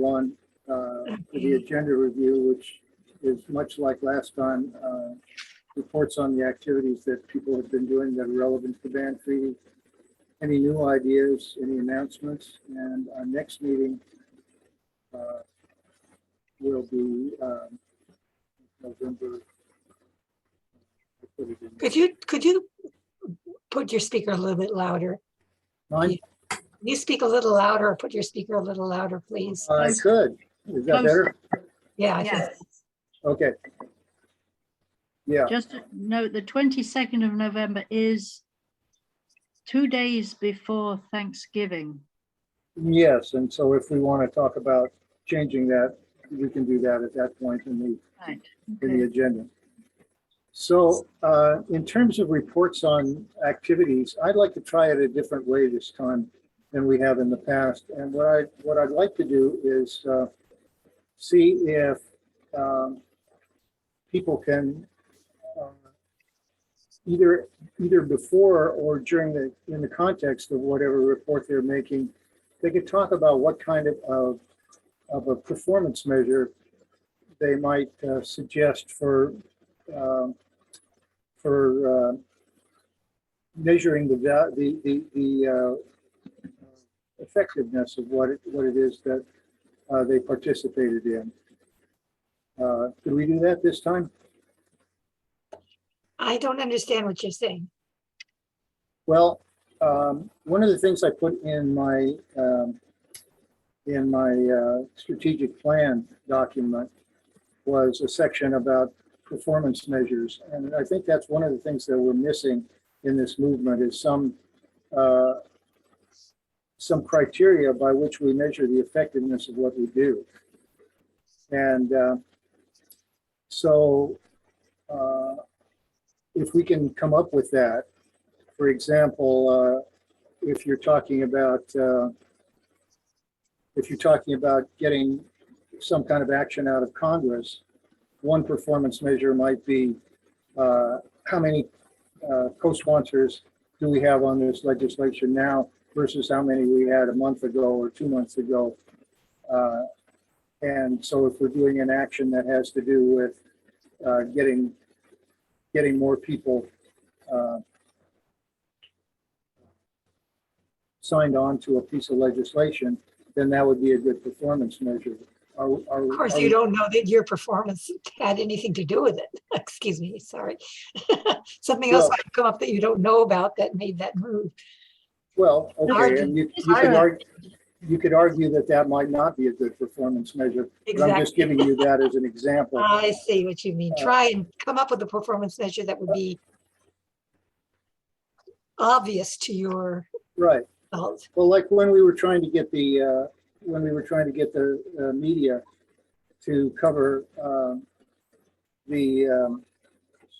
one for the agenda review, which is much like last time, reports on the activities that people have been doing that are relevant to the ban treaty, any new ideas, any announcements, and our next meeting will be November. Could you put your speaker a little bit louder? Mine? Can you speak a little louder or put your speaker a little louder, please? I could. Is that better? Yeah, I Yes. think. Okay. Yeah. Just to note, the 22nd of November is 2 days before Thanksgiving. Yes, and so if we want to talk about changing that, we can do that at that point in Right. the Okay. agenda. So in terms of reports on activities, I'd like to try it a different way this time than we have in the past. And what I'd like to do is see if people can either before or during in the context of whatever report they're making, they could talk about what kind of a performance measure they might suggest for measuring the effectiveness of what it is that they participated in. Could we do that this time? I don't understand what you're saying. Well, one of the things I put in my strategic plan document was a section about performance measures, and I think that's one of the things that we're missing in this movement is some criteria by which we measure the effectiveness of what we do. And so if we can come up with that, for example, if you're talking about getting some kind of action out of Congress, one performance measure might be how many co-sponsors do we have on this legislation now versus how many we had a month ago or 2 months ago. And so if we're doing an action that has to do with getting more people signed on to a piece of legislation, then that would be a good performance measure. Of course, you don't know that your performance had anything to do with it. Excuse me, sorry. Something else might come up that you don't know about that made that move. Well, okay, and you could argue that might not be a good performance measure. Exactly. But I'm just giving you that as an example. I see what you mean. Try and come up with a performance measure that would be obvious to your right. results. Well, like when we were trying to get the media to cover the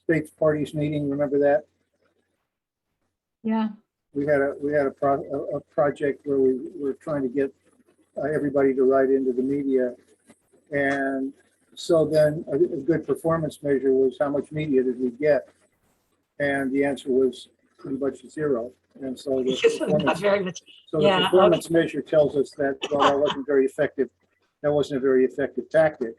states parties meeting. Remember that? Yeah. We had a project where we were trying to get everybody to write into the media, and so then a good performance measure was how much media did we get, and the answer was pretty much zero. And so the performance measure tells us that, well, that wasn't very effective. That wasn't a very effective tactic.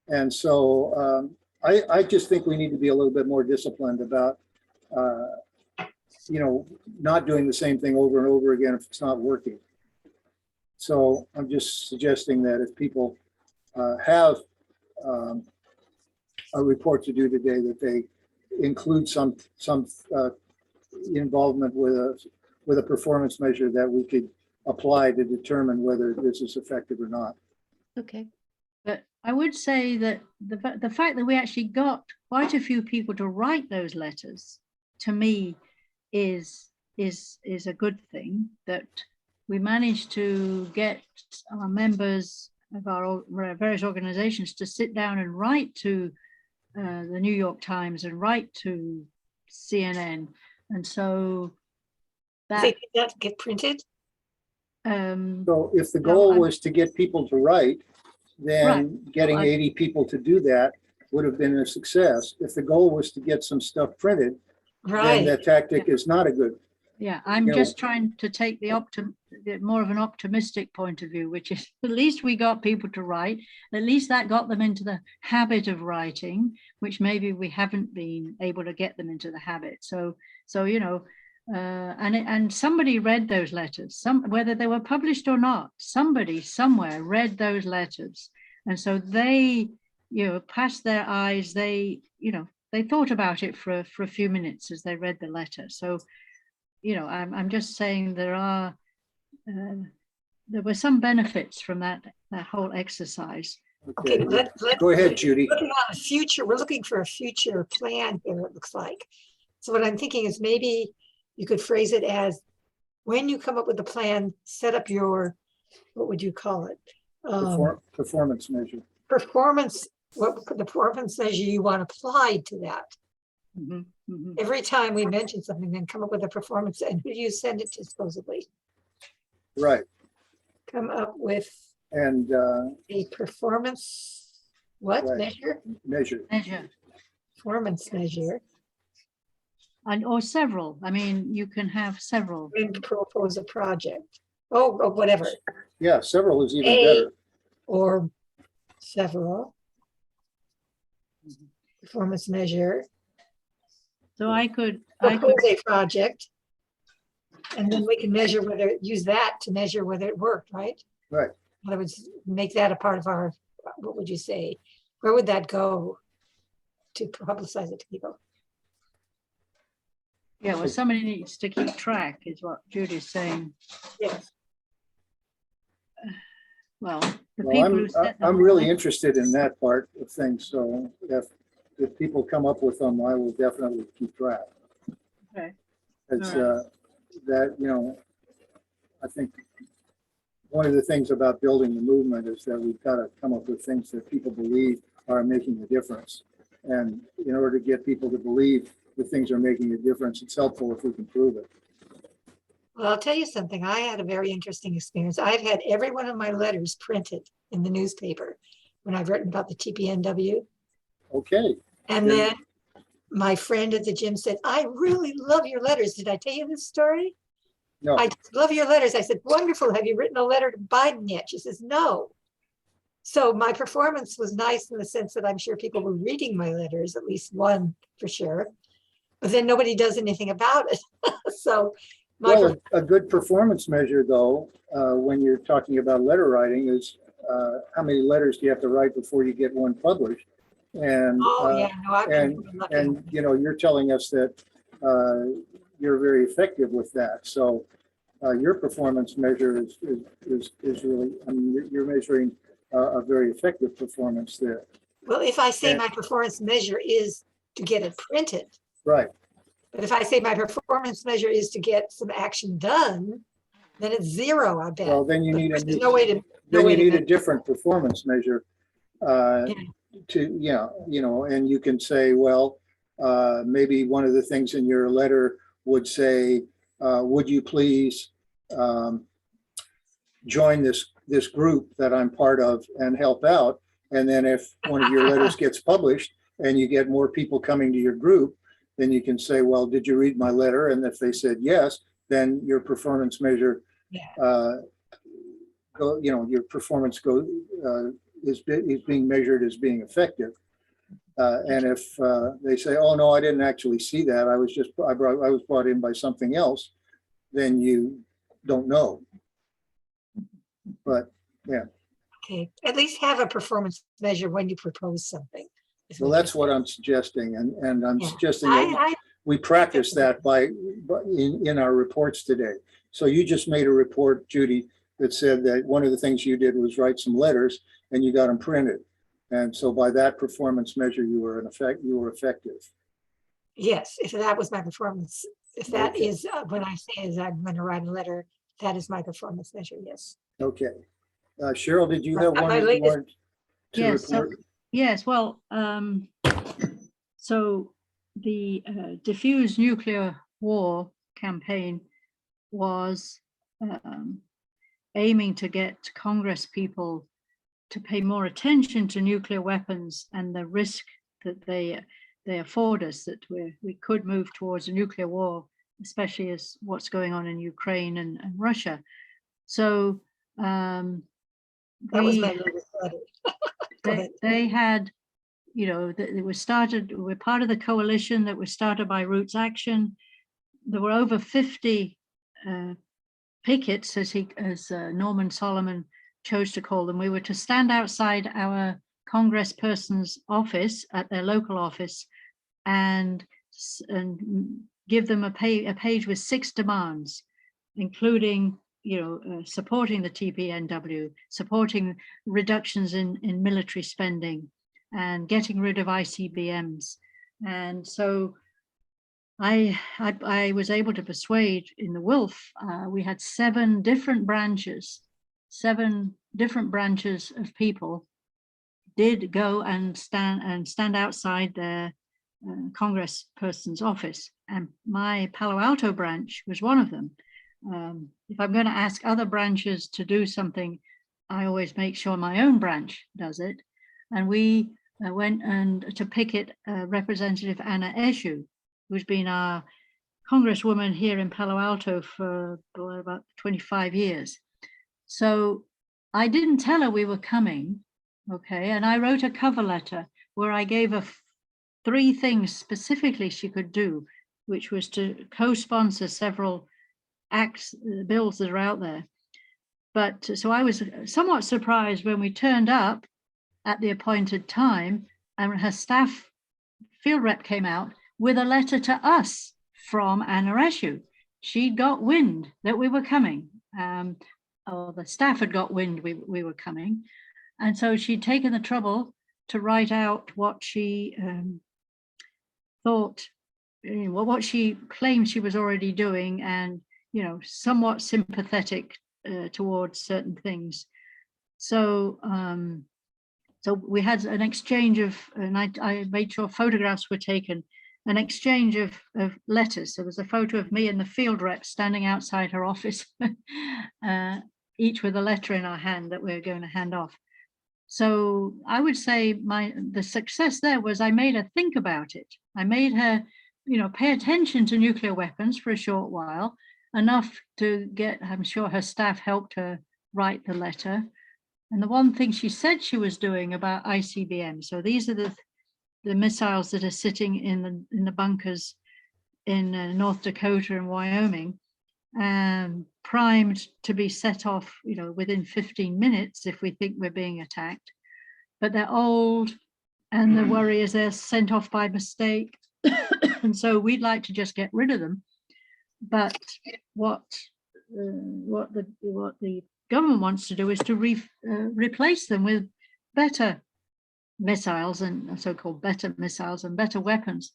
And so I just think we need to be a little bit more disciplined about not doing the same thing over and over again if it's not working. So I'm just suggesting that if people have a report to do today, that they include some involvement with a performance measure that we could apply to determine whether this is effective or not. Okay. But I would say that the fact that we actually got quite a few people to write those letters, to me, is a good thing, that we managed to get our members of our various organizations to sit down and write to the New York Times and write to CNN. And so that get printed. So if the goal was to get people to write, then getting 80 people to do that would have been a success. If the goal was to get some stuff printed, then that tactic is not a good Yeah, I'm You know- just trying to take the more of an optimistic point of view, which is at least we got people to write. At least that got them into the habit of writing, which maybe we haven't been able to get them into the habit. So you know, and somebody read those letters. Whether they were published or not, somebody somewhere read those letters, and so they, you know, passed their eyes. They, you know, they thought about it for a few minutes as they read the letter. So, you know, I'm just saying there were some benefits from that whole exercise. Okay, Go ahead, Judy. looking on the future, we're looking for a future plan here, it looks like. So what I'm thinking is maybe you could phrase it as, when you come up with a plan, set up your, what would you call it? Performance measure. Performance, what the performance measure you want applied to that. Mhm, mhm. Every time we mention something, then come up with a performance, and who do you send it to supposedly? Right. Come up with And a performance, what Right. measure? measure. Measure. Performance measure, Or several. I mean, you can have several. and propose a project. Oh, whatever, Yeah, several is even A- better. or several. Performance measure, So I could propose a project. And then we can measure whether, use that to measure whether it worked, right? Right. In other words, make that a part of our, what would you say? Where would that go to publicize it to people? yeah, well, somebody needs to keep track, is what Judy's saying. Yes. Well, the Well, people who set them I'm really up- interested in that part of things. So if people come up with them, I will definitely keep track. Okay. It's All that, you know, I think one of the things about building the movement is that we've got to come up with things that people believe are making a difference. And in order to get people to believe that things are making a difference, it's helpful if we can prove it. Well, I'll tell you something. I had a very interesting experience. I've had every one of my letters printed in the newspaper when I've written about the TPNW. Okay. And Yeah. then my friend at the gym said, I really love your letters. Did I tell you this story? No. I just love your letters. I said, wonderful. Have you written a letter to Biden yet? She says, no. So my performance was nice in the sense that I'm sure people were reading my letters, at least one for sure. But then nobody does anything about it. So my Well, a good performance measure, though, when you're talking about letter writing, is how many letters do you have to write before you get one published? And oh yeah, no, I've been really lucky. and you know, you're telling us that you're very effective with that. So your performance measure is really, I mean, you're measuring a very effective performance there. Well, if I say and- my performance measure is to get it printed, Right. but if I say my performance measure is to get some action done, then it's zero, I bet. Well, then you But need a there's new, no way to, no then way you to need a measure. different performance measure. To, yeah, you know, and you can say, well, maybe one of the things in your letter would say, would you please join this group that I'm part of and help out? And then if one of your letters gets published and you get more people coming to your group, then you can say, well, did you read my letter? And if they said yes, then your performance measure, Yeah. you know, your performance is being measured as being effective. And if they say, oh, no, I didn't actually see that, I was brought in by something else, then you don't know. But yeah, Okay, at least have a performance measure when you propose something. is well, what that's you're what I'm suggesting. And I'm Yeah. suggesting that I, we practice that in our reports today. So you just made a report, Judy, that said that one of the things you did was write some letters and you got them printed. And so by that performance measure, you were effective. yes, if that was my performance, if that Okay. is, when I say is I'm going to write a letter, that is my performance measure, yes. Okay. Cheryl, did you have one My that you latest- wanted to Yes, so- report? Yes, well, so the diffuse nuclear war campaign was aiming to get Congress people to pay more attention to nuclear weapons and the risk that they afford us, that we could move towards a nuclear war especially as what's going on in Ukraine and Russia. So That was my latest letter. Go ahead. they had, you know, it was started, we're part of the coalition that was started by Roots Action. There were over 50 pickets, as Norman Solomon chose to call them. We were to stand outside our congressperson's office at their local office and give them a page with 6 demands, including, you know, supporting the TPNW, supporting reductions in military spending, and getting rid of ICBMs. And so I was able to persuade in the Wolf, we had 7 different branches of people did go and stand outside their congressperson's office, and my Palo Alto branch was one of them. If I'm going to ask other branches to do something, I always make sure my own branch does it. And we went and to picket Representative Anna Eshoo, who's been our congresswoman here in Palo Alto for about 25 years. So I didn't tell her we were coming, okay? And I wrote a cover letter where I gave her 3 things specifically she could do, which was to co-sponsor several bills that are out there. But so I was somewhat surprised when we turned up at the appointed time and her staff field rep came out with a letter to us from Anna Eshoo. She got wind that we were coming, or the staff had got wind we were coming. And so she'd taken the trouble to write out what she thought, what she claimed she was already doing, and, you know, somewhat sympathetic towards certain things. So so we had an exchange of, and I made sure photographs were taken, an exchange of letters. So there's a photo of me and the field rep standing outside her office, each with a letter in our hand that we're going to hand off. So I would say the success there was I made her think about it. I made her, you know, pay attention to nuclear weapons for a short while, enough to get, I'm sure her staff helped her write the letter. And the one thing she said she was doing about ICBM, so these are the missiles that are sitting in the bunkers in North Dakota and Wyoming, primed to be set off, you know, within 15 minutes if we think we're being attacked. But they're old, and the worry is they're sent off by mistake, and so we'd like to just get rid of them. But what the government wants to do is to replace them with better missiles, and so-called better missiles and better weapons.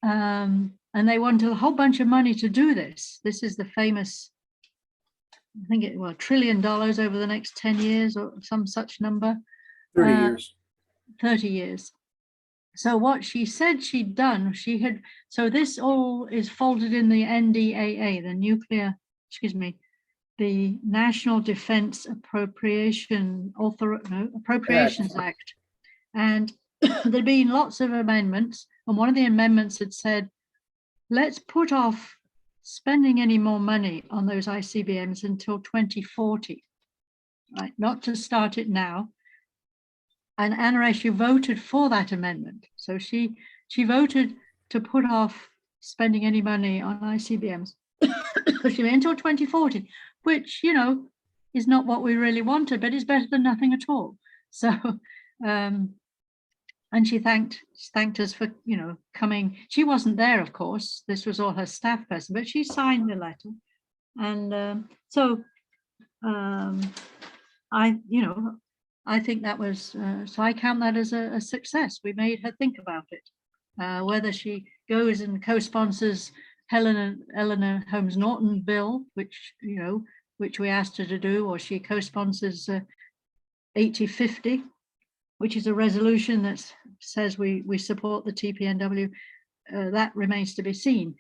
And they want a whole bunch of money to do this. This is the famous, I think $1 trillion over the next 10 years or some such number. 30 years. 30 years. So what she said she'd done, so this all is folded in the NDAA, the National Defense Appropriations Act. And there'd been lots of amendments, and one of the amendments had said, let's put off spending any more money on those ICBMs until 2040, right? Not to start it now. And Anna Eshoo voted for that amendment. So she voted to put off spending any money on ICBMs until 2040, which, you know, is not what we really wanted, but it's better than nothing at all. So, and she thanked us for, you know, coming. She wasn't there, of course. This was all her staff person, but she signed the letter. And I think that was, so I count that as a success. We made her think about it. Whether she goes and co-sponsors Eleanor Holmes Norton bill, which we asked her to do, or she co-sponsors 8050, which is a resolution that says we support the TPNW, that remains to be seen.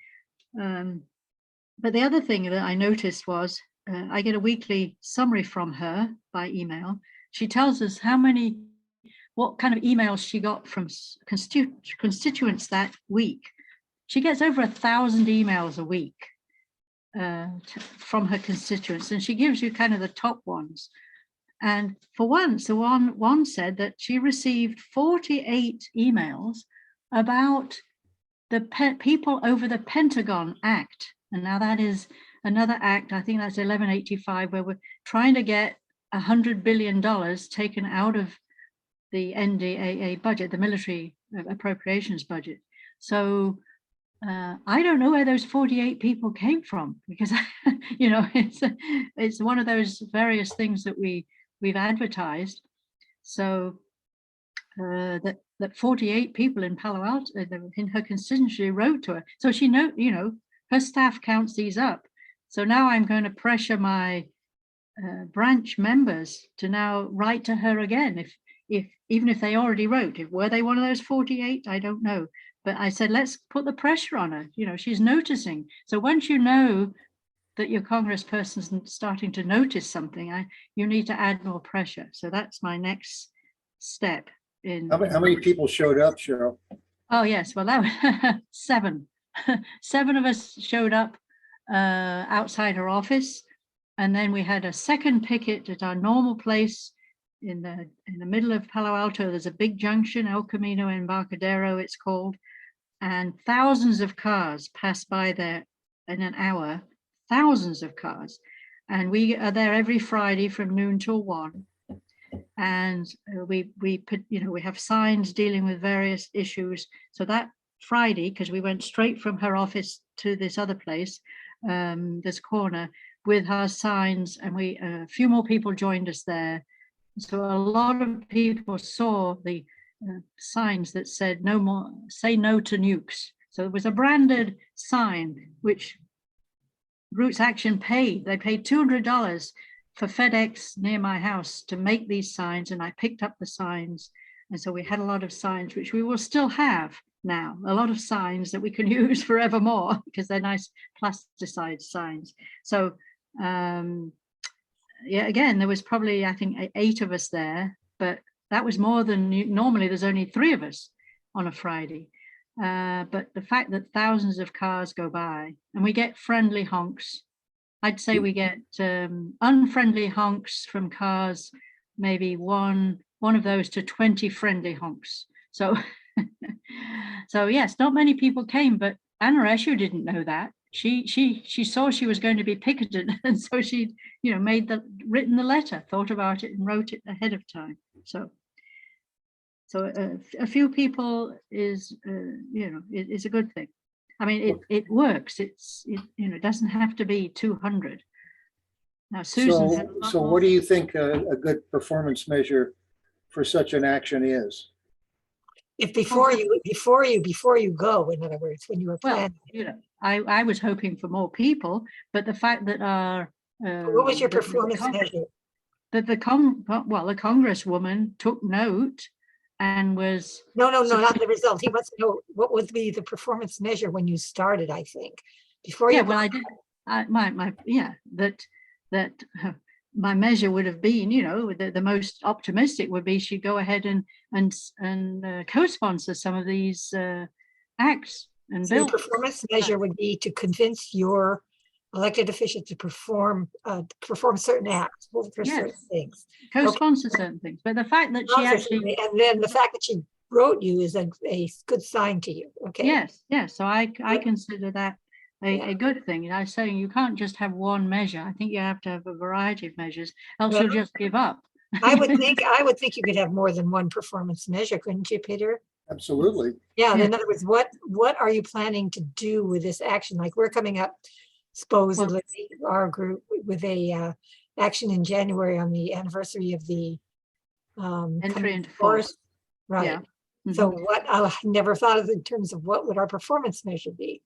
But the other thing that I noticed was I get a weekly summary from her by email. She tells us what kind of emails she got from constituents that week. she gets over 1,000 emails a week from her constituents, and she gives you kind of the top ones. And for once, the one said that she received 48 emails about the people over the Pentagon Act. And now that is another act, I think that's 1185, where we're trying to get $100 billion taken out of the NDAA budget, the military appropriations budget. So I don't know where those 48 people came from, because you know, it's one of those various things that we've advertised. So that 48 people in Palo Alto, in her constituency, wrote to her. So she you know, her staff counts these up. So now I'm going to pressure my branch members to now write to her again. If even if they already wrote, were they one of those 48? I don't know. But I said, let's put the pressure on her. You know, she's noticing. So once you know that your congressperson's starting to notice something, you need to add more pressure. So that's my next step. How many people showed up, Cheryl? Oh yes, well that was 7. 7 of us showed up outside her office, and then we had a second picket at our normal place in the middle of Palo Alto. There's a big junction, El Camino Embarcadero it's called, and thousands of cars pass by there in an hour, thousands of cars. And we are there every Friday from noon till 1. And we put, you know, we have signs dealing with various issues. So that Friday, because we went straight from her office to this other place, this corner, with our signs, and a few more people joined us there. So a lot of people saw the signs that said "No more, say no to nukes." So it was a branded sign which Roots Action paid. They paid $200 for FedEx near my house to make these signs, and I picked up the signs. And so we had a lot of signs, which we will still have now, a lot of signs that we can use forevermore, because they're nice plasticized signs. So yeah, again, there was probably, I think, 8 of us there, but that was more than normally. There's only 3 of us on a Friday. But the fact that thousands of cars go by, and we get friendly honks. I'd say we get unfriendly honks from cars, maybe one of those to 20 friendly honks. So, so yes, not many people came, but Anna Escher didn't know that. She saw she was going to be picketed, and so she, you know, written the letter, thought about it, and wrote it ahead of time. So a few people is, you know, is a good thing. I mean, it works. You know, it doesn't have to be 200. Now, Susan. So what do you think a good performance measure for such an action is? If before you go, in other words, when you were planning. Well, you know, I was hoping for more people, but the fact that our what was your performance measure? That the congresswoman took note and was no, not the result. He wants to know what would be the performance measure when you started. I think before. Yeah, well, I did. That my measure would have been, you know, the most optimistic would be she'd go ahead and co-sponsor some of these acts and bills. The performance measure would be to convince your elected officials to perform certain acts, for certain things, co-sponsor certain things. But the fact that she actually, and then the fact that she wrote you is a good sign to you. Okay. Yes. So I consider that a good thing. You know, saying you can't just have one measure. I think you have to have a variety of measures, else you'll just give up. I would think you could have more than one performance measure, couldn't you, Peter? Absolutely. Yeah. In other words, what are you planning to do with this action? Like, we're coming up, supposedly, our group, with a action in January on the anniversary of the entry into force. Right. Yeah. Mm-hmm. So what I never thought of in terms of what would our performance measure be,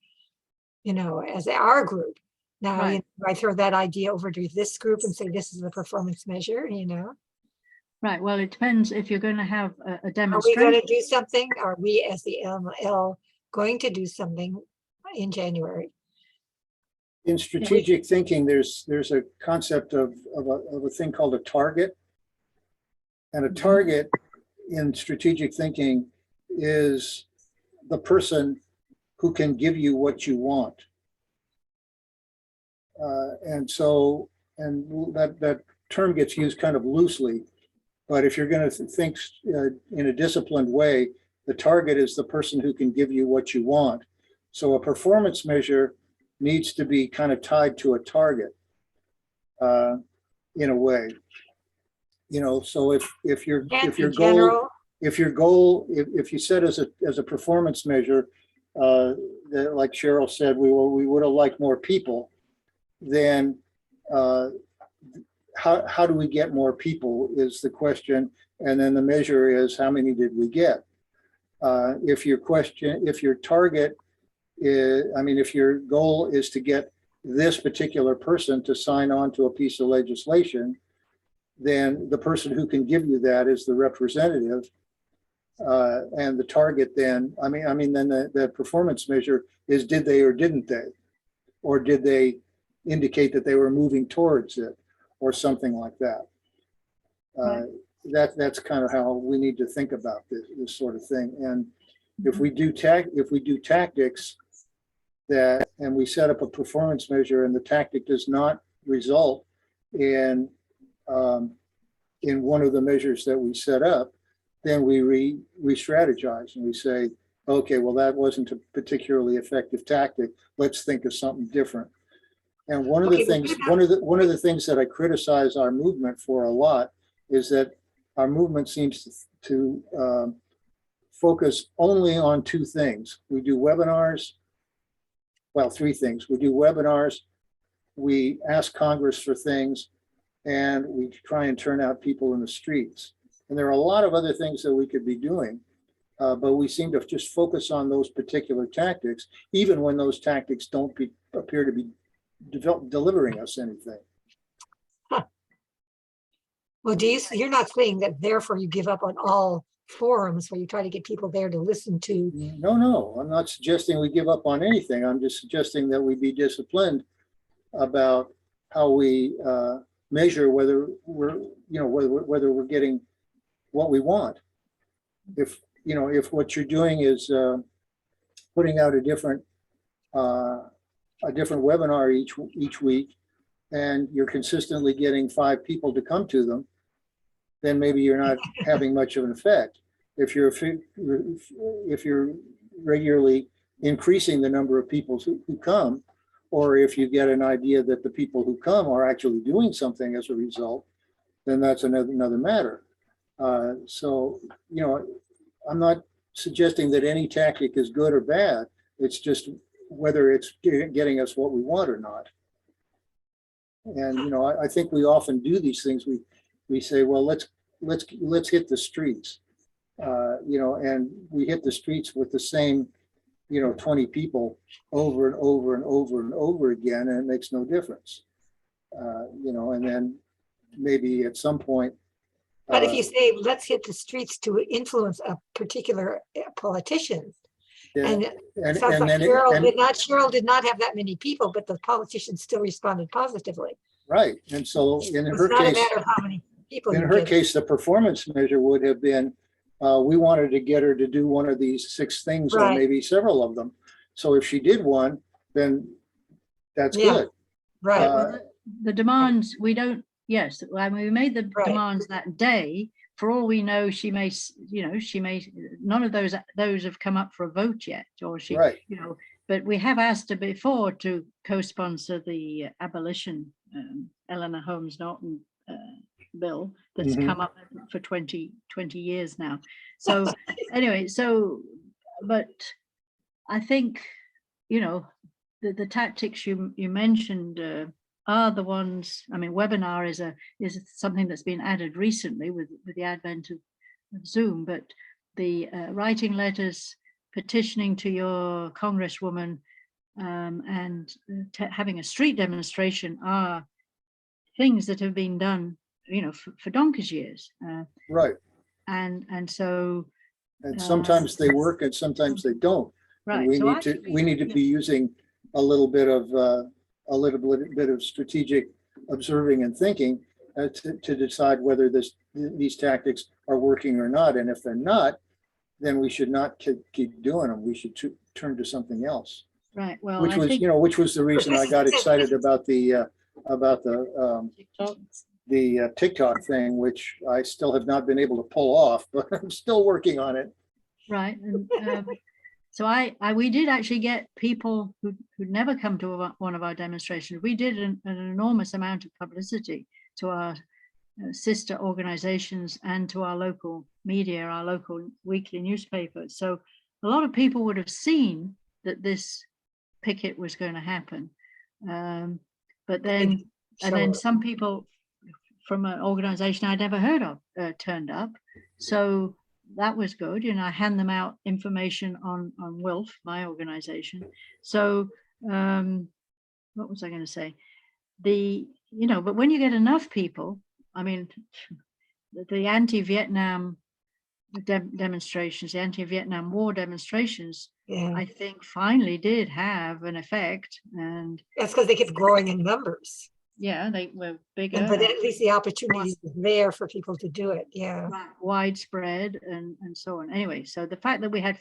you know, as our group. Now, right. You know, I throw that idea over to this group and say, this is the performance measure, you know. Right. Well, it depends if you're going to have a demonstration. Are we going to do something? Are we, as the ML, going to do something in January? In strategic thinking, there's a concept of a thing called a target. And a target in strategic thinking is the person who can give you what you want. And so, and that term gets used kind of loosely, but if you're going to think in a disciplined way, the target is the person who can give you what you want. So a performance measure needs to be kind of tied to a target in a way. You know, so if your goal, if you set as a performance measure, that, like Cheryl said, we would have liked more people, then how do we get more people is the question, and then the measure is how many did we get. If your target is, I mean, if your goal is to get this particular person to sign on to a piece of legislation, then the person who can give you that is the representative, and the target then, I mean, then the performance measure is, did they or didn't they? Or did they indicate that they were moving towards it or something like that? Right. That's kind of how we need to think about this sort of thing. And if we do tactics that, and we set up a performance measure and the tactic does not result in one of the measures that we set up, then we re-strategize and we say, okay, well, that wasn't a particularly effective tactic. Let's think of something different. And one of the things that I criticize our movement for a lot is that our movement seems to focus only on two things. We do webinars, well, three things. We do webinars, we ask Congress for things, and we try and turn out people in the streets. And there are a lot of other things that we could be doing, but we seem to just focus on those particular tactics, even when those tactics don't appear to be delivering us anything. Well, you're not saying that therefore you give up on all forums where you try to get people there to listen to? No, I'm not suggesting we give up on anything. I'm just suggesting that we be disciplined about how we measure whether we're getting what we want. If what you're doing is putting out a different webinar each week, and you're consistently getting 5 people to come to them, then maybe you're not having much of an effect. If you're regularly increasing the number of people who come, or if you get an idea that the people who come are actually doing something as a result, then that's another matter. So, I'm not suggesting that any tactic is good or bad. It's just whether it's getting us what we want or not. And, I think we often do these things. We say, well, let's hit the streets, and we hit the streets with the same, 20 people over and over and over and over again, and it makes no difference. And then maybe at some point. But if you say, let's hit the streets to influence a particular politician, and it sounds like Cheryl did not have that many people, but the politician still responded positively. Right. And so in her not case, a matter of how many people. In her case, the performance measure would have been, we wanted to get her to do one of these 6 things, or maybe several of them. So if she did one, then that's good. Right. Well, the demands, we don't, yes, I mean, we made the demands that day. For all we know, she may, none of those have come up for a vote yet, or she, but we have asked her before to co-sponsor the abolition, Eleanor Holmes Norton bill that's come up for 20 years now. So anyway, but I think, the tactics you mentioned are the ones. I mean, webinar is something that's been added recently with the advent of Zoom, but the writing letters, petitioning to your congresswoman, and having a street demonstration are things that have been done, for donkey's years. Right. And so. And sometimes they work, and sometimes they don't. Right. And we need to be using a little bit of strategic observing and thinking to decide whether these tactics are working or not. And if they're not, then we should not keep doing them. We should turn to something else. Right, well, Which I was, think which was the reason I got excited about the TikTok thing, which I still have not been able to pull off, but I'm still working on it. right. And so we did actually get people who'd never come to one of our demonstrations. We did an enormous amount of publicity to our sister organizations and to our local media, our local weekly newspaper. So a lot of people would have seen that this picket was going to happen. But then, and then some people from an organization I'd never heard of turned up. So that was good. I hand them out information on WILF, my organization. So what was I going to say? But when you get enough people, I mean, the anti-Vietnam demonstrations, the anti-Vietnam War demonstrations, Yeah, I think finally did have an effect. And that's because they kept growing in numbers. yeah, they were bigger. But at least the opportunity is there for people to do it. Yeah. Widespread and so on. Anyway, so the fact that we had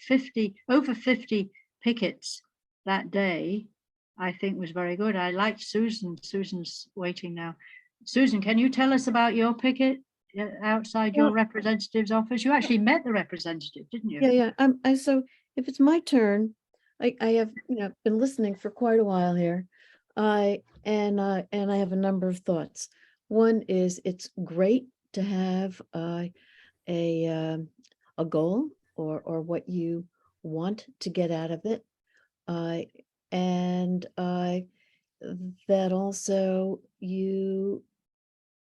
over 50 pickets that day, I think was very good. I liked Susan. Susan's waiting now. Susan, can you tell us about your picket outside your representative's office? You actually met the representative, didn't you? Yeah. So if it's my turn, I have been listening for quite a while here. And I have a number of thoughts. One is it's great to have a goal or what you want to get out of it. And that also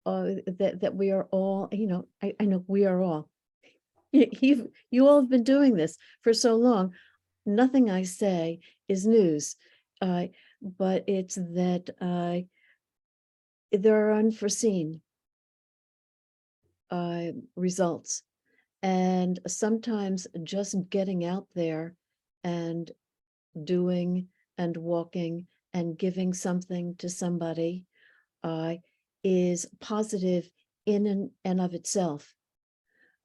that we are all, I know we are all, you all have been doing this for so long. Nothing I say is news, but it's that there are unforeseen results. And sometimes just getting out there and doing and walking and giving something to somebody is positive in and of itself.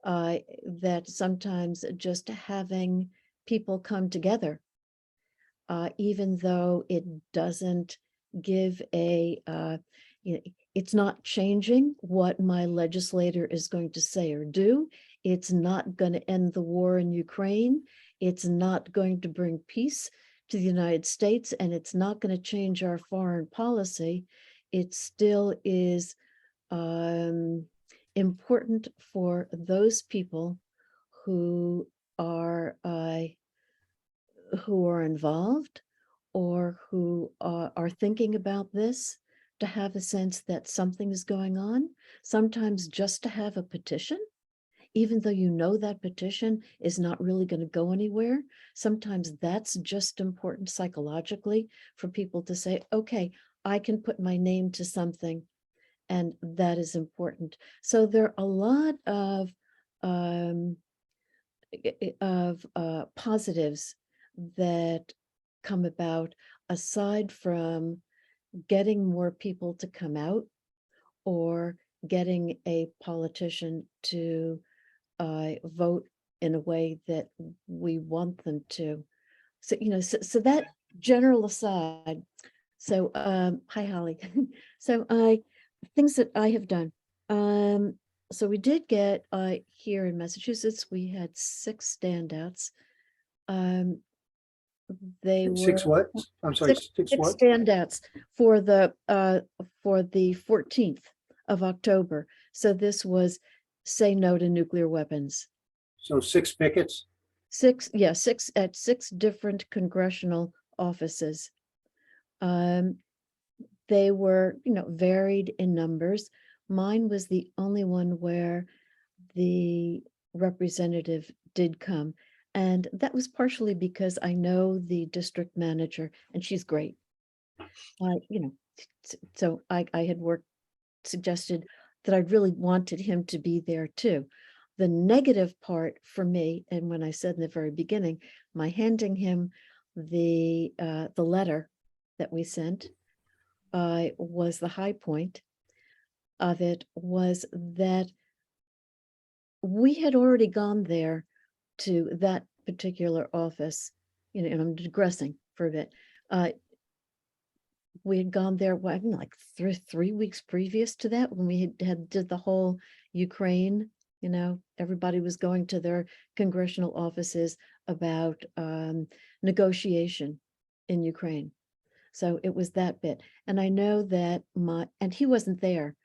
That sometimes just having people come together, even though it doesn't give it's not changing what my legislator is going to say or do. It's not going to end the war in Ukraine. It's not going to bring peace to the United States, and it's not going to change our foreign policy. It still is important for those people who are involved or who are thinking about this, to have a sense that something is going on. Sometimes just to have a petition, even though that petition is not really going to go anywhere, sometimes that's just important psychologically for people to say, okay, I can put my name to something, and that is important. So there are a lot of positives that come about, aside from getting more people to come out or getting a politician to vote in a way that we want them to. So, so that general aside. So, hi, Holly. So things that I have done. So we did get here in Massachusetts, we had 6 standouts. They were 6 what? I'm sorry, 6 6 what? standouts for the 14th of October. So this was say no to nuclear weapons. So 6 pickets? 6 at 6 different congressional offices. They were, varied in numbers. Mine was the only one where the representative did come. And that was partially because I know the district manager and she's great. So I had suggested that I really wanted him to be there too. The negative part for me, and when I said in the very beginning, my handing him the letter that we sent was the high point of it, was that we had already gone there to that particular office, and I'm digressing for a bit. We had gone there, well, I think like 3 weeks previous to that, when we did the whole Ukraine, everybody was going to their congressional offices about negotiation in Ukraine. So it was that bit. And I know that and he wasn't there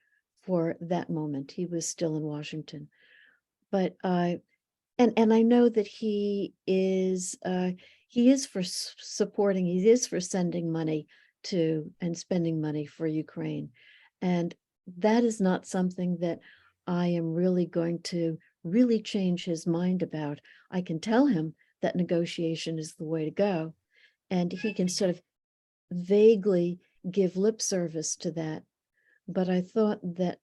for that moment. He was still in Washington. But and I know that he is for supporting, he is for sending money to and spending money for Ukraine. And that is not something that I am really going to really change his mind about. I can tell him that negotiation is the way to go, and he can sort of vaguely give lip service to that. But I thought that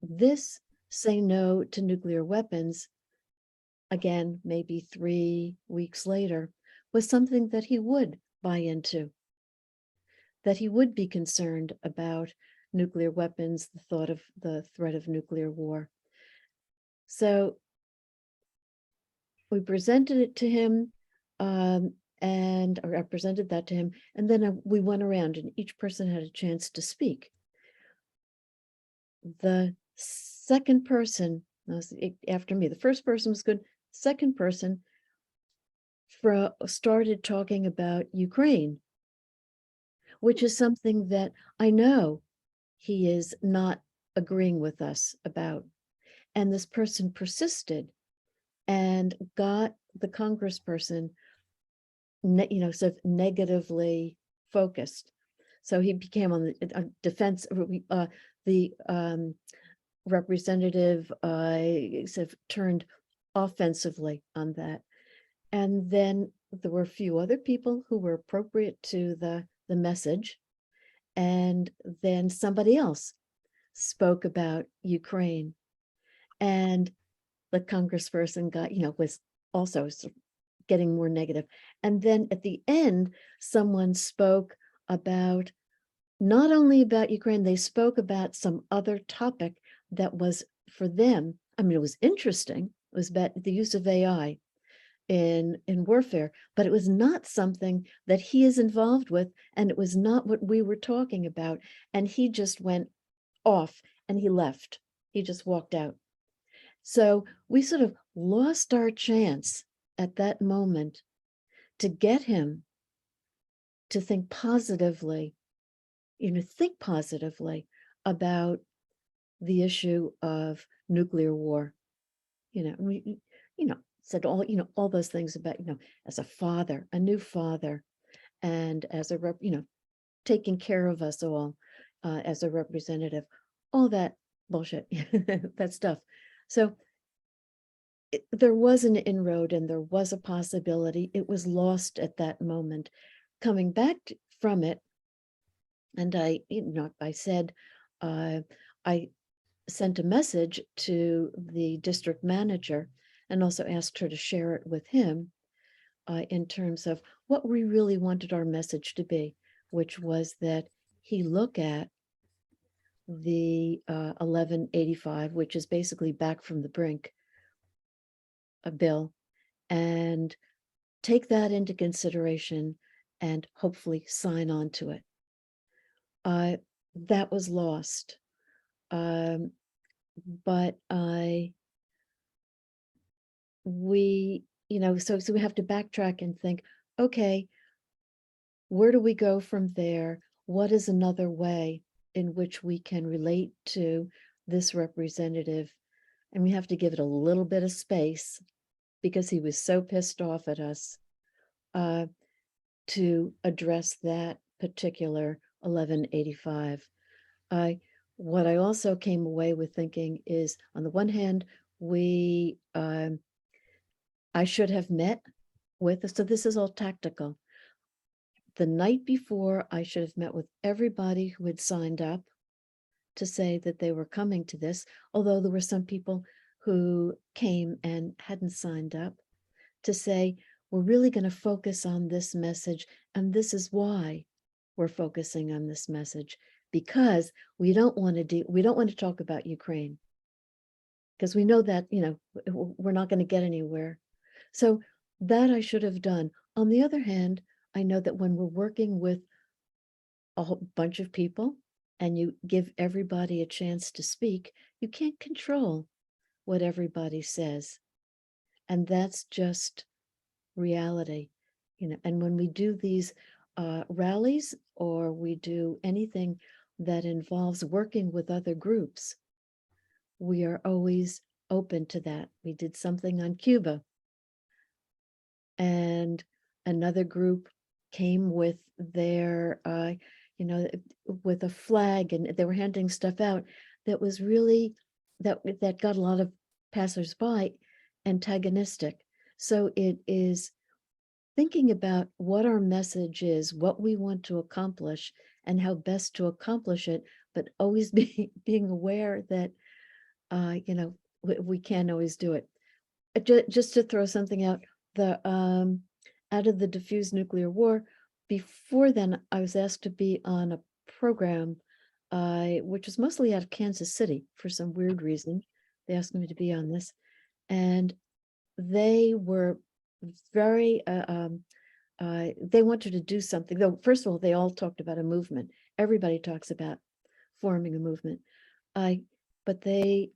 this say no to nuclear weapons, again, maybe 3 weeks later, was something that he would buy into, that he would be concerned about nuclear weapons, the threat of nuclear war. So we presented it to him, or I presented that to him, and then we went around and each person had a chance to speak. The second person, after me, the first person was good. Second person started talking about Ukraine, which is something that I know he is not agreeing with us about. And this person persisted and got the congressperson, sort of negatively focused. So he became on the defense, the representative sort of turned offensively on that. And then there were a few other people who were appropriate to the message. And then somebody else spoke about Ukraine. And the congressperson was also getting more negative. And then at the end, someone spoke about not only about Ukraine, they spoke about some other topic that was for them. I mean, it was interesting. It was about the use of AI in warfare, but it was not something that he is involved with, and it was not what we were talking about. And he just went off and he left. He just walked out. So we sort of lost our chance at that moment to get him to think positively, about the issue of nuclear war. We, said all those things about, as a father, a new father, and as a taking care of us all, as a representative, all that bullshit, that stuff. So there was an inroad and there was a possibility. It was lost at that moment. Coming back from it, and I said, I sent a message to the district manager and also asked her to share it with him, in terms of what we really wanted our message to be, which was that he look at the 1185, which is basically back from the brink, a bill, and take that into consideration and hopefully sign on to it. That was lost. But so we have to backtrack and think, okay, where do we go from there? What is another way in which we can relate to this representative? And we have to give it a little bit of space because he was so pissed off at us, to address that particular 1185. What I also came away with thinking is, on the one hand, I should have met with, so this is all tactical. The night before, I should have met with everybody who had signed up to say that they were coming to this, although there were some people who came and hadn't signed up, to say, we're really going to focus on this message, and this is why we're focusing on this message, because we don't want to talk about Ukraine, because we know that we're not going to get anywhere. So that I should have done. On the other hand, I know that when we're working with a whole bunch of people and you give everybody a chance to speak, you can't control what everybody says. And that's just reality, you know. And when we do these rallies, or we do anything that involves working with other groups, we are always open to that. We did something on Cuba, and another group came with their you know, with a flag, and they were handing stuff out that was really, that got a lot of passersby antagonistic. So it is thinking about what our message is, what we want to accomplish, and how best to accomplish it, but always being aware that you know, we can't always do it. Just to throw something out, the out of the diffused nuclear war, before then I was asked to be on a program which was mostly out of Kansas City for some weird reason. They asked me to be on this, and they were very they wanted to do something, though. First of all, they all talked about a movement. Everybody talks about forming a movement. But they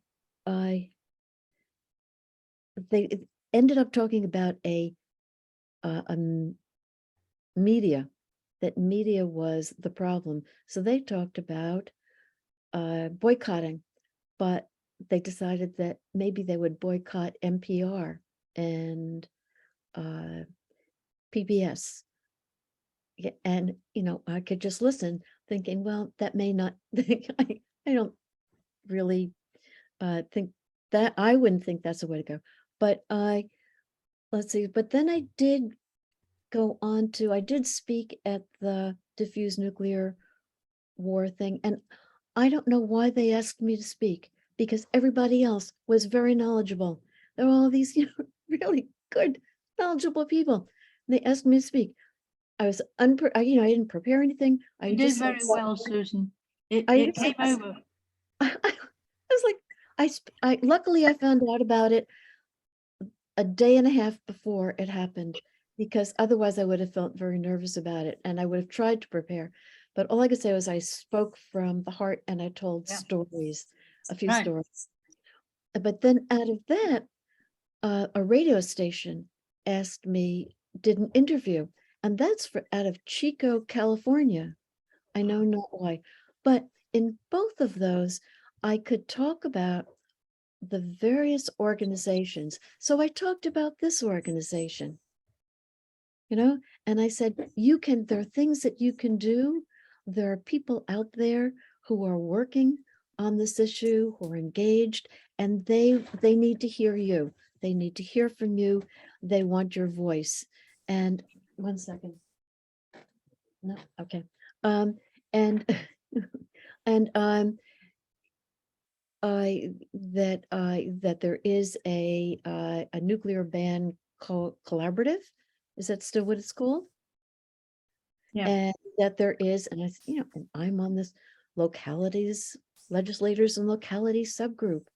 ended up talking about a media, that media was the problem. So they talked about boycotting, but they decided that maybe they would boycott NPR and PBS. Yeah, and you know, I could just listen, thinking, well, that may not. I don't really think that, I wouldn't think that's the way to go. But let's see. But then I did go on to, I did speak at the diffused nuclear war thing, and I don't know why they asked me to speak, because everybody else was very knowledgeable. There were all these, you know, really good, knowledgeable people. They asked me to speak. I was you know, I didn't prepare anything. I You did just very well, Susan. It I came over. I was like, I luckily I found out about it a day and a half before it happened, because otherwise I would have felt very nervous about it, and I would have tried to prepare. But all I could say was I spoke from the heart, and I told Yeah. stories, a few Right. stories. But then out of that, a radio station asked me, did an interview, and that's out of Chico, California. I know not why, but in both of those, I could talk about the various organizations. So I talked about this organization, you know, and I said, there are things that you can do. There are people out there who are working on this issue, who are engaged, and they need to hear you. They need to hear from you. They want your voice. And 1 second. No, okay. And and that there is a nuclear ban collaborative. Is that still what it's called? Yeah. And that there is, and you know, and I'm on this localities, legislators and localities subgroup,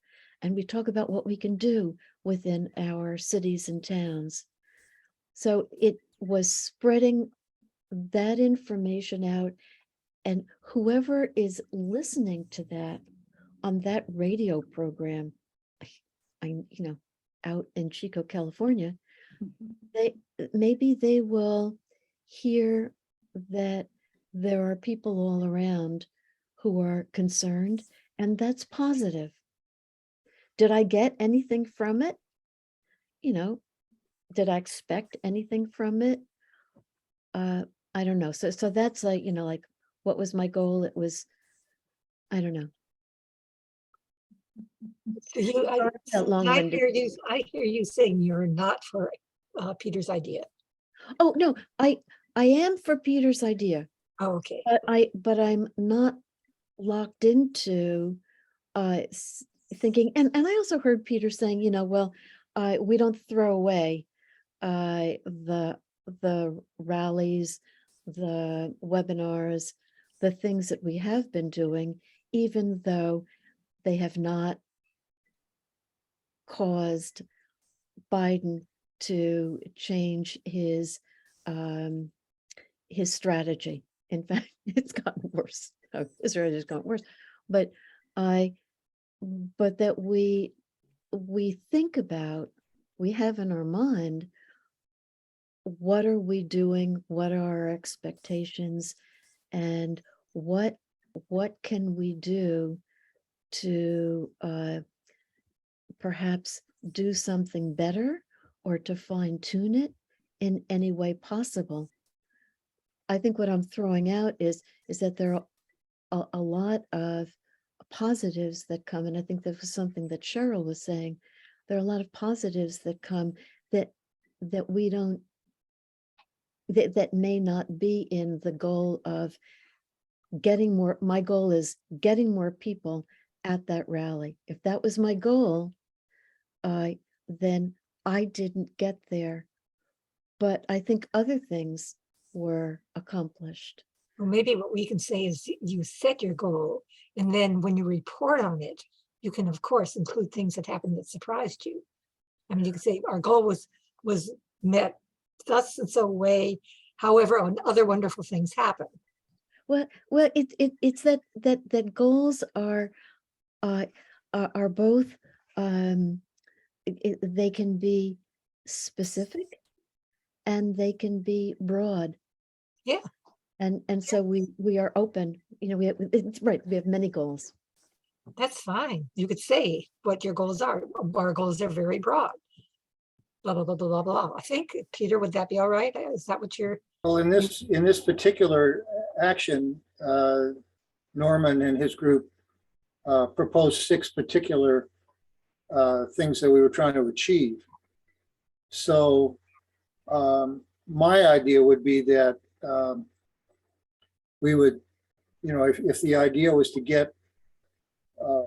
and we talk about what we can do within our cities and towns. So it was spreading that information out, and whoever is listening to that on that radio program, you know, out in Chico, California, maybe they will hear that there are people all around who are concerned, and that's positive. Did I get anything from it? You know, did I expect anything from it? I don't know. So that's like, you know, like, what was my goal? It was, I don't know. So you, Sorry about long-winded. I hear you saying you're not for Peter's idea. Oh, no, I am for Peter's idea, Oh, okay. but I'm not locked into thinking, and I also heard Peter saying, you know, well, we don't throw away the rallies, the webinars, the things that we have been doing, even though they have not caused Biden to change his strategy. In fact, it's gotten worse. His strategy has gotten worse. But that we think about, we have in our mind, what are we doing? What are our expectations? And what can we do to perhaps do something better, or to fine tune it in any way possible? I think what I'm throwing out is that there are a lot of positives that come, and I think that was something that Cheryl was saying. There are a lot of positives that come that we don't, that may not be in the goal of getting more. My goal is getting more people at that rally. If that was my goal, then I didn't get there. But I think other things were accomplished. Well, maybe what we can say is you set your goal, and then when you report on it, you can, of course, include things that happened that surprised you. I mean, you could say our goal was met thus and so way. However, other wonderful things happen. Well, it's that goals are both, they can be specific and they can be broad. Yeah. And so we are open. It's right. We have many goals. That's fine. You could say what your goals are. Our goals are very broad. Blah, blah, blah, blah, blah, blah. I think, Peter, would that be all right? Is that what you're? Well, in this particular action, Norman and his group proposed 6 particular things that we were trying to achieve. So my idea would be that we would, if the idea was to get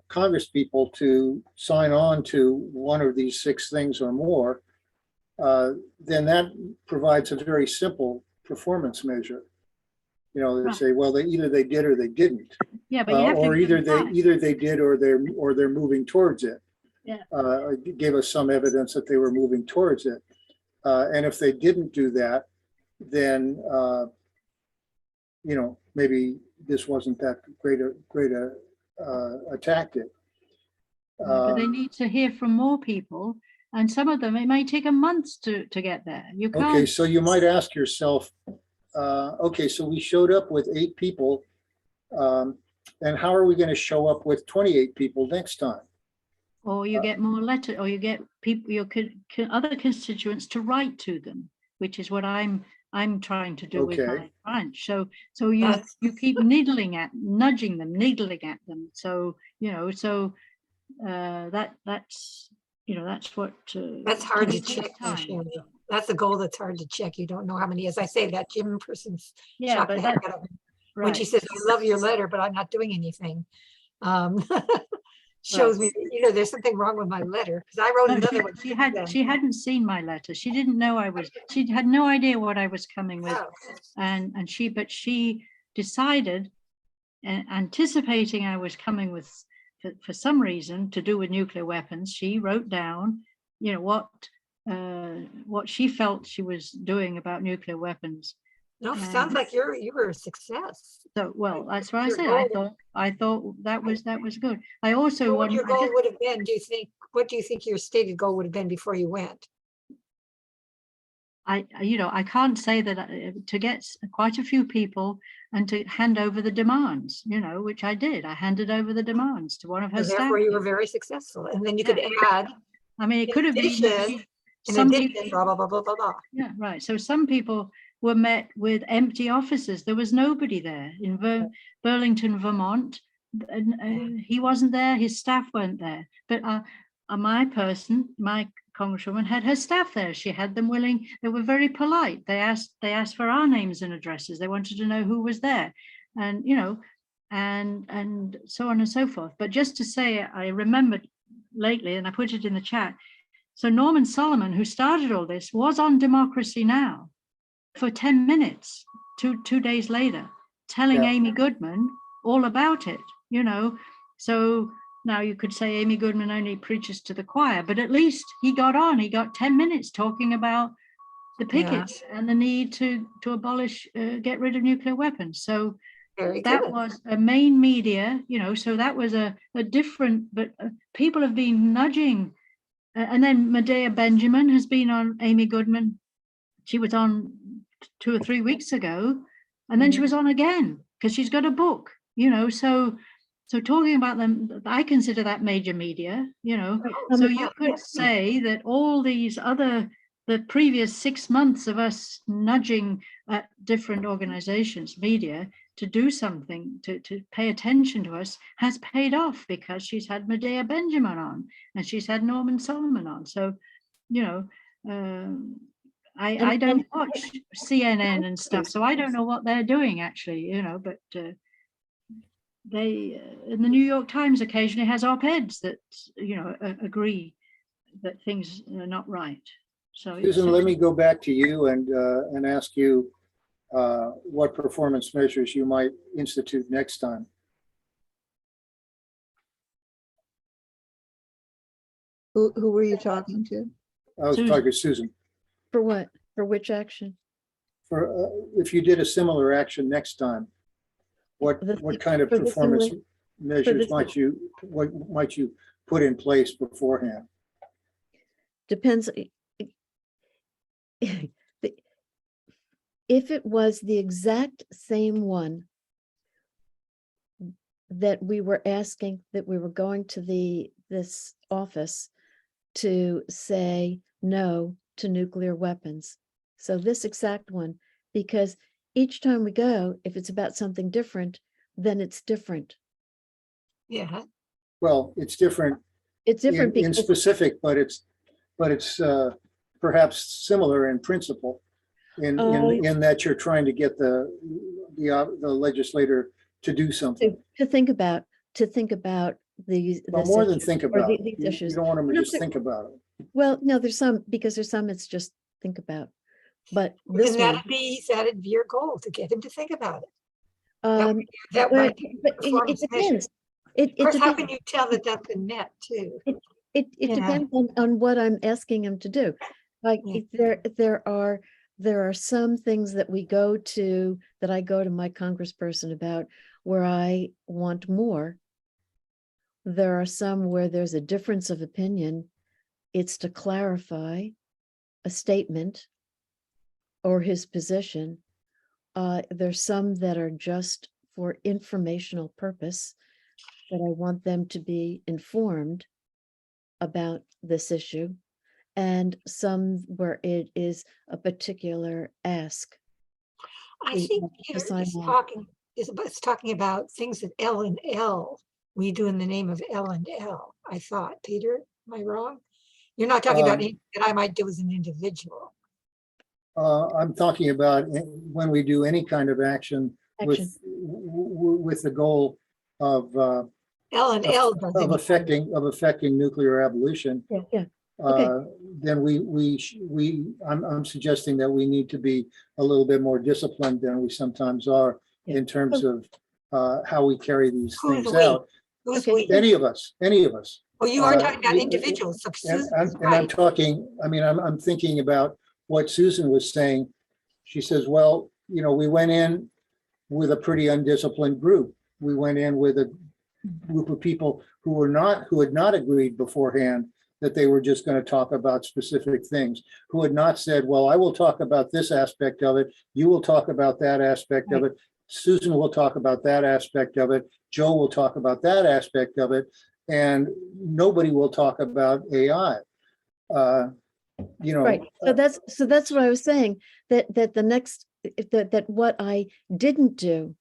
Congress people to sign on to one of these 6 things or more, then that provides a very simple performance measure. They Right. say, well, either they did or they didn't. Yeah, but you have Or to give them time. either they did or they're moving towards it. Yeah. Gave us some evidence that they were moving towards it. And if they didn't do that, then maybe this wasn't that great a tactic. But they need to hear from more people, and some of them, it may take a month to get there. You can't. Okay, so you might ask yourself, okay, so we showed up with 8 people, and how are we going to show up with 28 people next time? Or you get more letters, or you get people, your other constituents to write to them, which is what I'm trying to do with my branch. So you keep nudging at them. So that's what. That's hard to takes check. time. That's a goal that's hard to check. You don't know how many. As I say, that Jim person's Yeah, but that, when she says, "I love your letter, but I'm not doing anything." Shows me, there's something wrong with my letter, because I wrote another one. She hadn't seen my letter. She didn't know she had no idea what I was coming with. Oh. And she decided, anticipating I was coming with, for some reason, to do with nuclear weapons, she wrote down, what she felt she was doing about nuclear weapons. No, sounds like you were a success. So, well, that's what I said. I thought that was good. I also what your goal would have been, what do you think your stated goal would have been before you went? I can't say that to get quite a few people and to hand over the demands, which I did. I handed over the demands to one of her staff. Therefore, you were very successful. And then you could add. I mean, it could have been some people, blah, blah, blah, blah, blah, blah. Yeah, right. So some people were met with empty offices. There was nobody there in Burlington, Vermont. He wasn't there. His staff weren't there. But my congresswoman had her staff there. She had them willing. They were very polite. They asked for our names and addresses. They wanted to know who was there, and and so on and so forth. But just to say, I remembered lately, and I put it in the chat. So Norman Solomon, who started all this, was on Democracy Now! For 10 minutes, two days later, telling Amy Goodman all about it, So Now you could say Amy Goodman only preaches to the choir, but at least he got 10 minutes talking about the pickets and the need to abolish, get rid of nuclear weapons. So Very that good. was a main media, so that was a different, but people have been nudging. And then Medea Benjamin has been on Amy Goodman. She was on 2 or 3 weeks ago, and then she was on again because she's got a book, so talking about them, I consider that major media, so you could say that all these the previous 6 months of us nudging at different organizations, media, to do something, to pay attention to us, has paid off because she's had Medea Benjamin on and she's had Norman Solomon on. So, I don't watch CNN and stuff, so I don't know what they're doing actually, but they, in the New York Times occasionally has op-eds that, agree that things are not right. So Susan, let me go back to you and ask you what performance measures you might institute next time. Who were you talking to? I was talking to Susan. For what? For which action? For if you did a similar action next time, what kind of for the performance similar- measures what might you put in place beforehand? Depends. If it was the exact same one that we were asking, that we were going to this office to say no to nuclear weapons. So this exact one, because each time we go, if it's about something different, then it's different. Yeah. Well, it's different It's different in because specific, but it's perhaps similar in principle in that you're trying to get the legislator to do something. to think about these. Well, more than think about it. these You issues. don't want them to No, just think about it. Well, no, there's some it's just think about, but this And one, that'd be your goal, to get him to think about it. That but, might be but it performance measure. depends. It Of course, how depends. can you tell that that's been met too? It Yeah. depends on what I'm asking him to do. Like Yeah. if there are some things that I go to my congressperson about where I want more. There are some where there's a difference of opinion. It's to clarify a statement or his position. There's some that are just for informational purpose, that I want them to be informed about this issue, and some where it is a particular ask. I to- think to Peter sign is off. talking about things that L and L we do in the name of L and L. I thought, Peter, am I wrong? You're not talking about anything that I might do as an individual. I'm talking about when we do any kind of action Action. with the goal of L and L does of anything. affecting nuclear abolition. Yeah. Okay. Then I'm suggesting that we need to be a little bit more disciplined than we sometimes are Yeah. in terms of how we carry these Who's things we? out. Who's Okay. we? Any of us. Oh, you are uh, talking about you- individuals. So And Susan's I'm right. talking, I'm thinking about what Susan was saying. She says, well, we went in with a pretty undisciplined group. We went in with a group of people who had not agreed beforehand that they were just going to talk about specific things, who had not said, well, I will talk about this aspect of it. You will talk about that aspect of it. Susan will talk about that aspect of it. Joe will talk about that aspect of it. And nobody will talk about AI. Right. So that's what I was saying, that the next, that what I didn't do,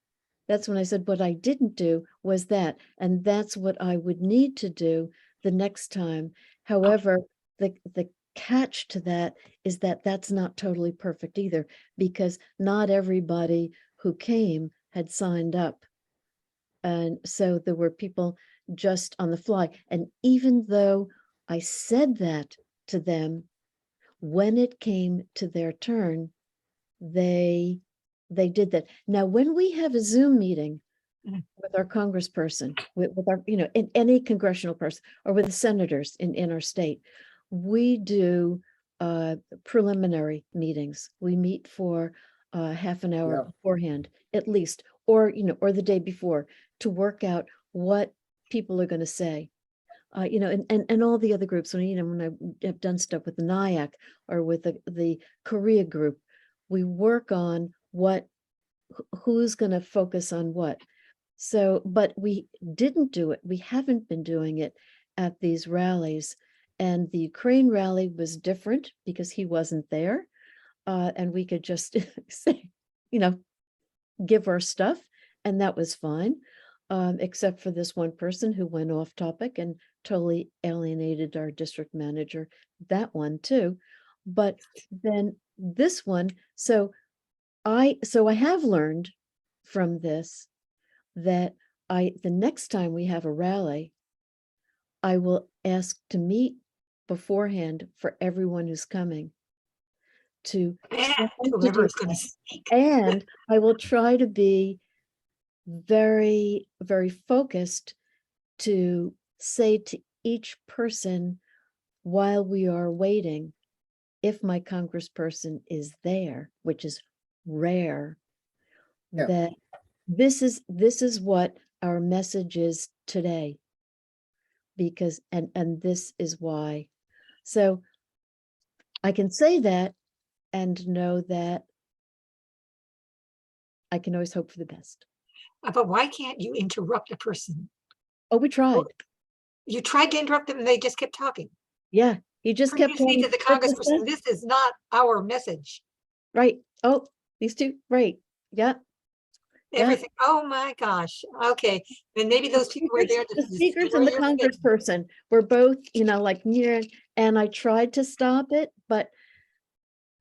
that's when I said what I didn't do was that, and that's what I would need to do the next time. However, the catch to that is that that's not totally perfect either, because not everybody who came had signed up. And so there were people just on the fly. And even though I said that to them, when it came to their turn, they did that. Now, when we have a Zoom meeting, with our congressperson, with our, in any congressional person, or with the senators in our state. We do preliminary meetings. We meet for half an hour Yeah. beforehand, at least, or, or the day before, to work out what people are going to say. And all the other groups, when I have done stuff with the NIAC or with the Korea group, we work on who's going to focus on what. So, but we didn't do it. We haven't been doing it at these rallies. And the Ukraine rally was different because he wasn't there. And we could just say, give our stuff. And that was fine. Except for this one person who went off topic and totally alienated our district manager, that one too. But then this one, so I have learned from this that the next time we have a rally, I will ask to meet beforehand for everyone who's coming to And whoever's going to speak. and I will try to be very, very focused to say to each person while we are waiting, if my congressperson is there, which is rare, Yeah. that this is what our message is today, because and this is why. So I can say that and know that I can always hope for the best. But why can't you interrupt a person? Oh, we tried. You tried to interrupt them and they just kept talking. Yeah, he just Couldn't kept you say saying, to the congressperson, this is not our message. right. Oh, these two, right. Yeah. Yeah. Everything. Oh my gosh. Okay. Then maybe those people were there to The speakers and the destroy your vision. congressperson were both, like near, and I tried to stop it, but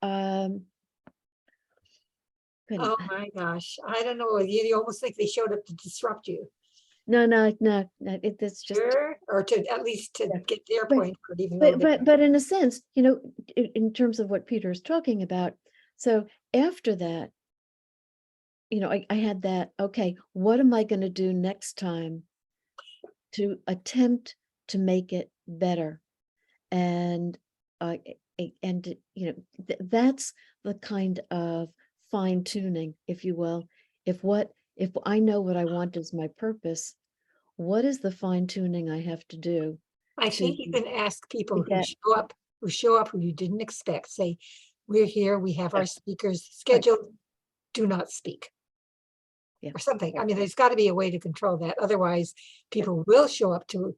couldn't. Oh my gosh. I don't know. You almost think they showed up to disrupt you. No, it's just, Sure. Or to at least to Yeah. get their But- point. But even though but in a sense, in terms of what Peter is talking about. So after that, I had that, okay, what am I going to do next time to attempt to make it better? And that's the kind of fine tuning, if you will. If I know what I want is my purpose, what is the fine tuning I have to do? I think you can ask people who get- show up who you didn't expect. Say, we're here, we have our Yeah. speakers scheduled, do not speak. Yeah. Or something. I mean, there's got to be a way to control that. Otherwise, people will show up who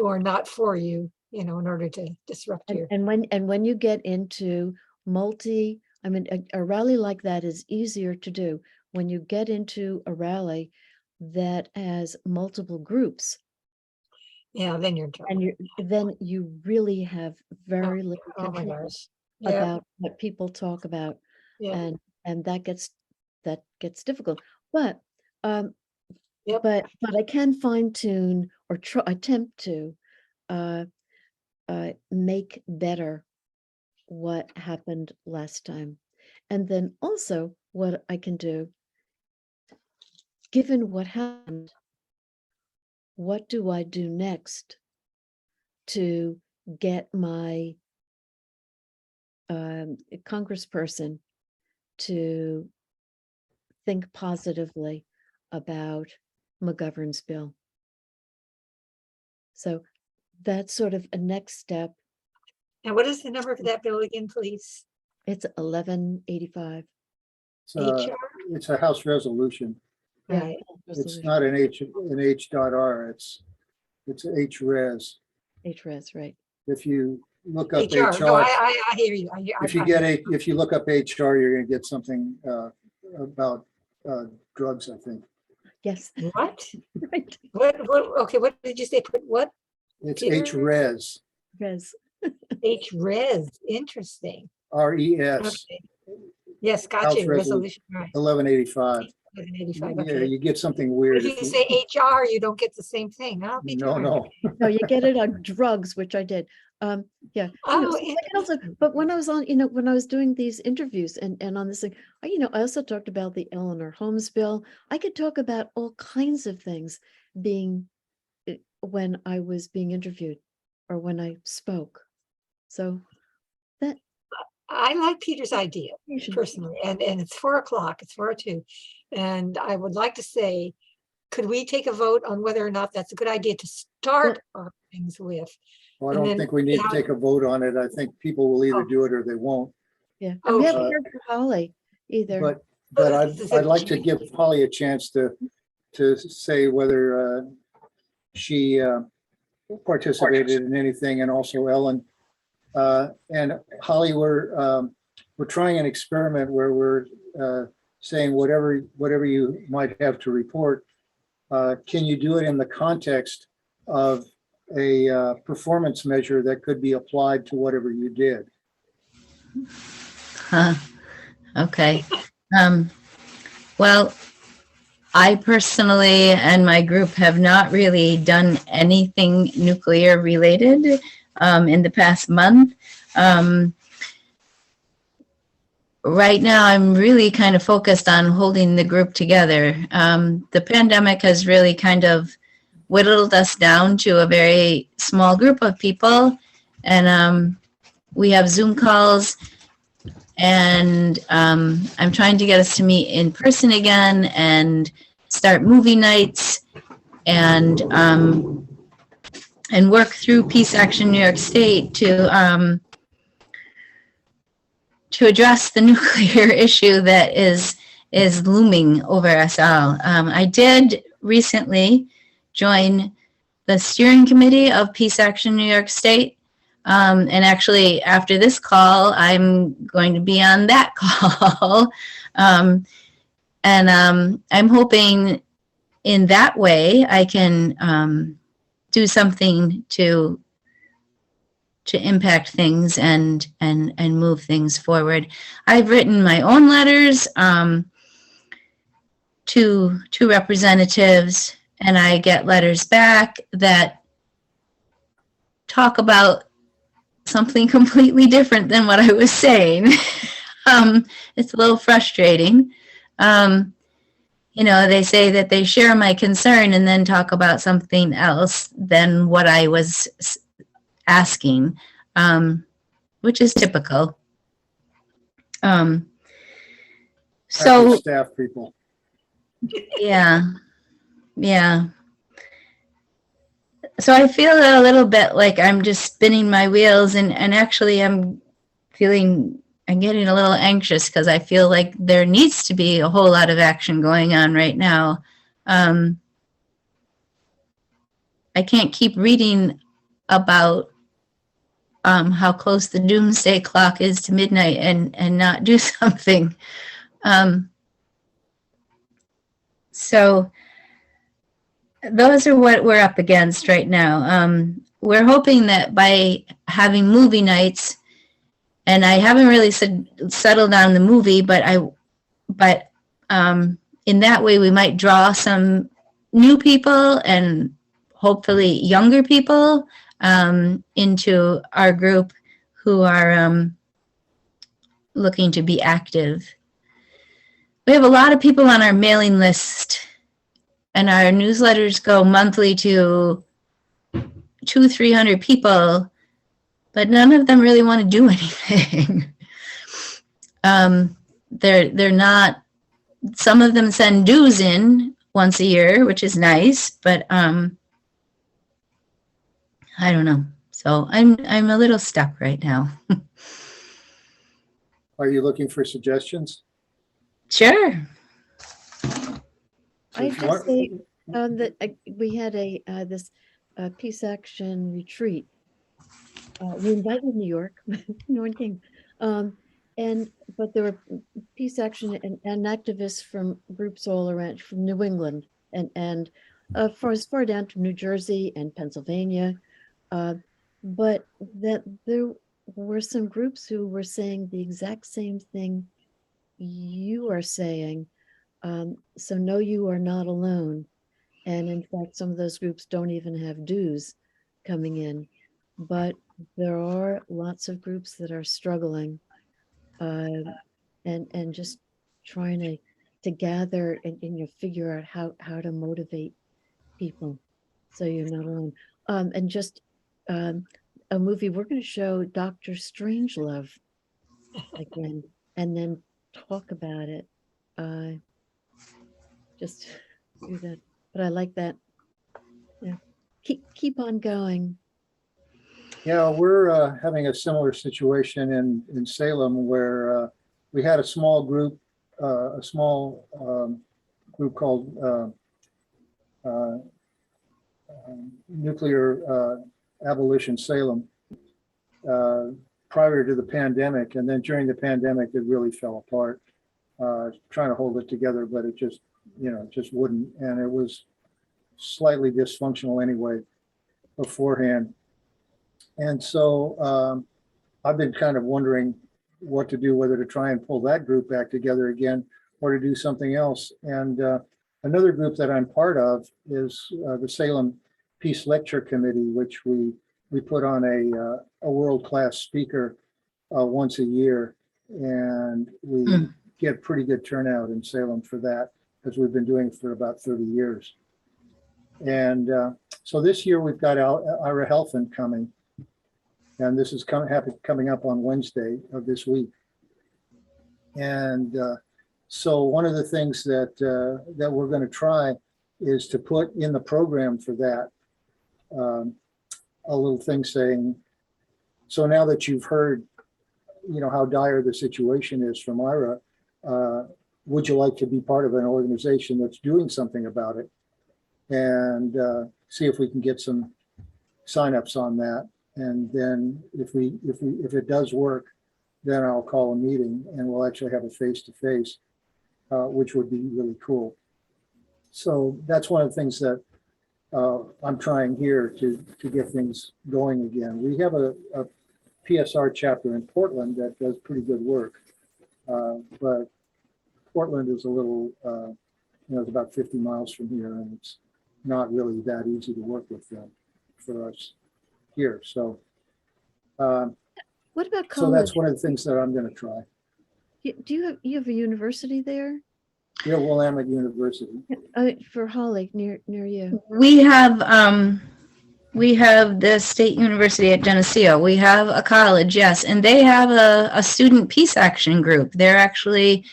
are not for you, in order to disrupt you. And when you get into a rally like that is easier to do. When you get into a rally that has multiple groups, Yeah, then you're in trouble. and then you really have very little Oh my control gosh. Yeah, about what people talk about, yeah. and that gets difficult. But Yep. but I can fine tune or attempt to make better what happened last time. And then also what I can do, given what happened, what do I do next to get my congressperson to think positively about McGovern's bill? So that's sort of a next step. And what is the number for that bill again, please? It's 1185. HR? It's a House resolution. Yeah, Right. It's resolution. not an H.R. It's HRES. HRES, right? If you look up HR. No, HR, I hear you. if you look up HR, you're gonna get something about drugs, I think. Yes. What? Right. Okay, what did you say? Put what? It's Peter? HRES, Res. HRES. Interesting. RES, Okay. Yes, got House you. Resolution. Right. 1185. 85, Yeah, okay. you get something But weird. if you say HR, you don't get the same thing. I'll be No, darned. no. No, you get it on drugs, which I did. Yeah. Oh, So I can also, but when I was on, when I was doing these interviews and on this thing, I also talked about the Eleanor Holmes bill. I could talk about all kinds of things being when I was being interviewed or when I spoke. So that I like Peter's idea you should, personally, and it's 4 o'clock, it's 4:02. And I would like to say, could we take a vote on whether or not that's a good idea to start our things with? Well, I And don't then think we need to how- take a vote on it. I think people will either Oh. do it or they won't. yeah. And we haven't Okay. heard from Holly either. But this is a I'd like to give Holly a chance to say whether she participated in anything, and also Ellen. And Holly, we're trying an experiment where we're saying whatever you might have to report, can you do it in the context of a performance measure that could be applied to whatever you did? Huh. Okay. Well, I personally and my group have not really done anything nuclear related in the past month. Right now, I'm really kind of focused on holding the group together. The pandemic has really kind of whittled us down to a very small group of people, and we have Zoom calls, and I'm trying to get us to meet in person again and start movie nights and work through Peace Action New York State to address the nuclear issue that is looming over us all. I did recently join the steering committee of Peace Action New York State. And actually, after this call, I'm going to be on that call. I'm hoping in that way I can do something to impact things and move things forward. I've written my own letters to representatives, and I get letters back that talk about something completely different than what I was saying. It's a little frustrating. They say that they share my concern and then talk about something else than what I was asking, which is typical. So Staff people. yeah. So I feel a little bit like I'm just spinning my wheels, and actually I'm getting a little anxious because I feel like there needs to be a whole lot of action going on right now. I can't keep reading about how close the doomsday clock is to midnight and not do something. So those are what we're up against right now. We're hoping that by having movie nights, and I haven't really settled on the movie, but in that way we might draw some new people and hopefully younger people into our group who are looking to be active. We have a lot of people on our mailing list, and our newsletters go monthly to 200-300 people, but none of them really want to do anything. They're not. Some of them send dues in once a year, which is nice, but I don't know. So I'm a little stuck right now. Are you looking for suggestions? Sure. I just say that we had this peace action retreat. We invited New York, no one came. But there were peace action and activists from groups all around, from New England and as far down to New Jersey and Pennsylvania. But that there were some groups who were saying the exact same thing you are saying, So no, you are not alone. And in fact, some of those groups don't even have dues coming in. But there are lots of groups that are struggling, and just trying to gather and you figure out how to motivate people so you're not alone. And just a movie, we're going to show Dr. Strangelove again and then talk about it. Just do that. But I like that. Yeah. Keep on going. Yeah, we're having a similar situation in Salem where we had a small group, group called uh, Nuclear Abolition Salem prior to the pandemic. And then during the pandemic, it really fell apart, trying to hold it together, but it just, just wouldn't. And it was slightly dysfunctional anyway beforehand. And so I've been kind of wondering what to do, whether to try and pull that group back together again or to do something else. And another group that I'm part of is the Salem Peace Lecture Committee, which we put on a world-class speaker once a year. And we get pretty good turnout in Salem for that, because we've been doing it for about 30 years. And so this year we've got Ira Helfand coming. And this is coming up on Wednesday of this week. And so one of the things that we're going to try is to put in the program for that a little thing saying, so now that you've heard, how dire the situation is from Ira, would you like to be part of an organization that's doing something about it? And see if we can get some signups on that. And then if it does work, then I'll call a meeting and we'll actually have a face-to-face, which would be really cool. So that's one of the things that I'm trying here to get things going again. We have a PSR chapter in Portland that does pretty good work, but Portland is a little, it's about 50 miles from here, and it's not really that easy to work with them for us here. So What about so college? that's one of the things that I'm going to try. Do you have a university there? Yeah, Willamette University. For Holly, near you. We have the State University at Geneseo. We have a college, yes, and they have a student peace action group. They're actually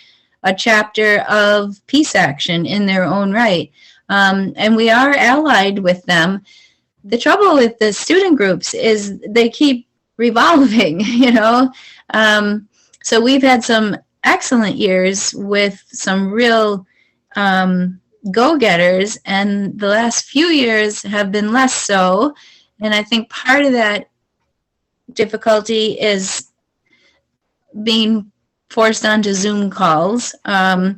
a chapter of Peace Action in their own right, and we are allied with them. The trouble with the student groups is they keep revolving, so we've had some excellent years with some real go-getters, and the last few years have been less so. And I think part of that difficulty is being forced onto Zoom calls. I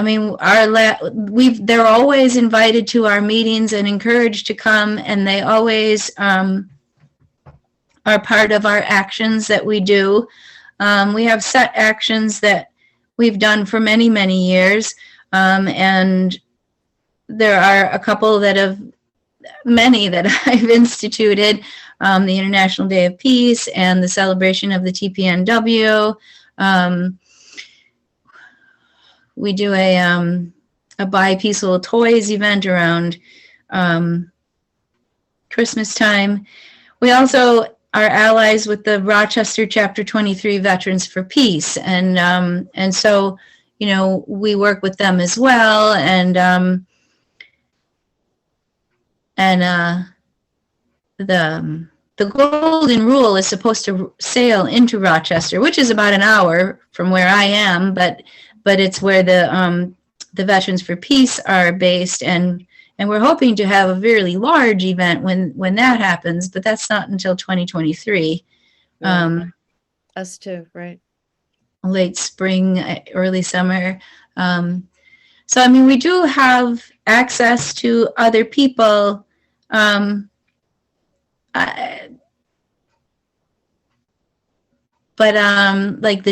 mean, they're always invited to our meetings and encouraged to come, and they always are part of our actions that we do. We have set actions that we've done for many, many years, and there are a couple many that I've instituted, the International Day of Peace and the celebration of the TPNW. We do a Buy Peaceful Toys event around Christmas time. We also are allies with the Rochester Chapter 23 Veterans for Peace, and so we work with them as well, and the Golden Rule is supposed to sail into Rochester, which is about an hour from where I am, but it's where the Veterans for Peace are based, and we're hoping to have a really large event when that happens, but that's not until 2023. Us too, right? Late spring, early summer. So, I mean, we do have access to other people. But like the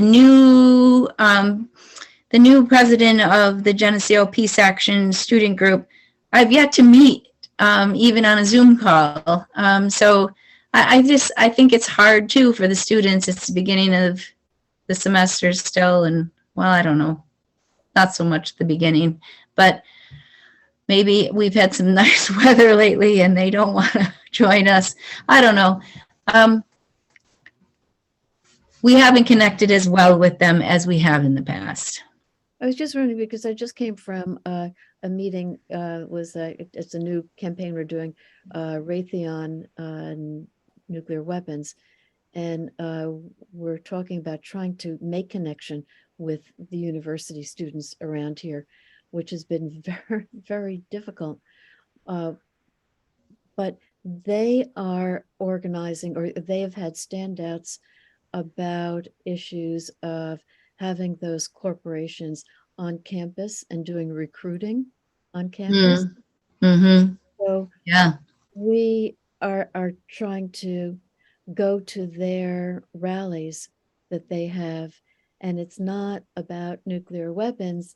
the new president of the Geneseo Peace Action Student Group, I've yet to meet, even on a Zoom call. So I think it's hard too for the students. It's the beginning of the semester still, and well, I don't know, not so much the beginning, but maybe we've had some nice weather lately and they don't want to join us. I don't know. We haven't connected as well with them as we have in the past. I was just wondering because I just came from a meeting, it's a new campaign we're doing, Raytheon nuclear weapons. And we're talking about trying to make connection with the university students around here, which has been very, very difficult. But they are organizing, or they have had standouts about issues of having those corporations on campus and doing recruiting on campus. Mm-hmm. So Yeah. we are trying to go to their rallies that they have, and it's not about nuclear weapons,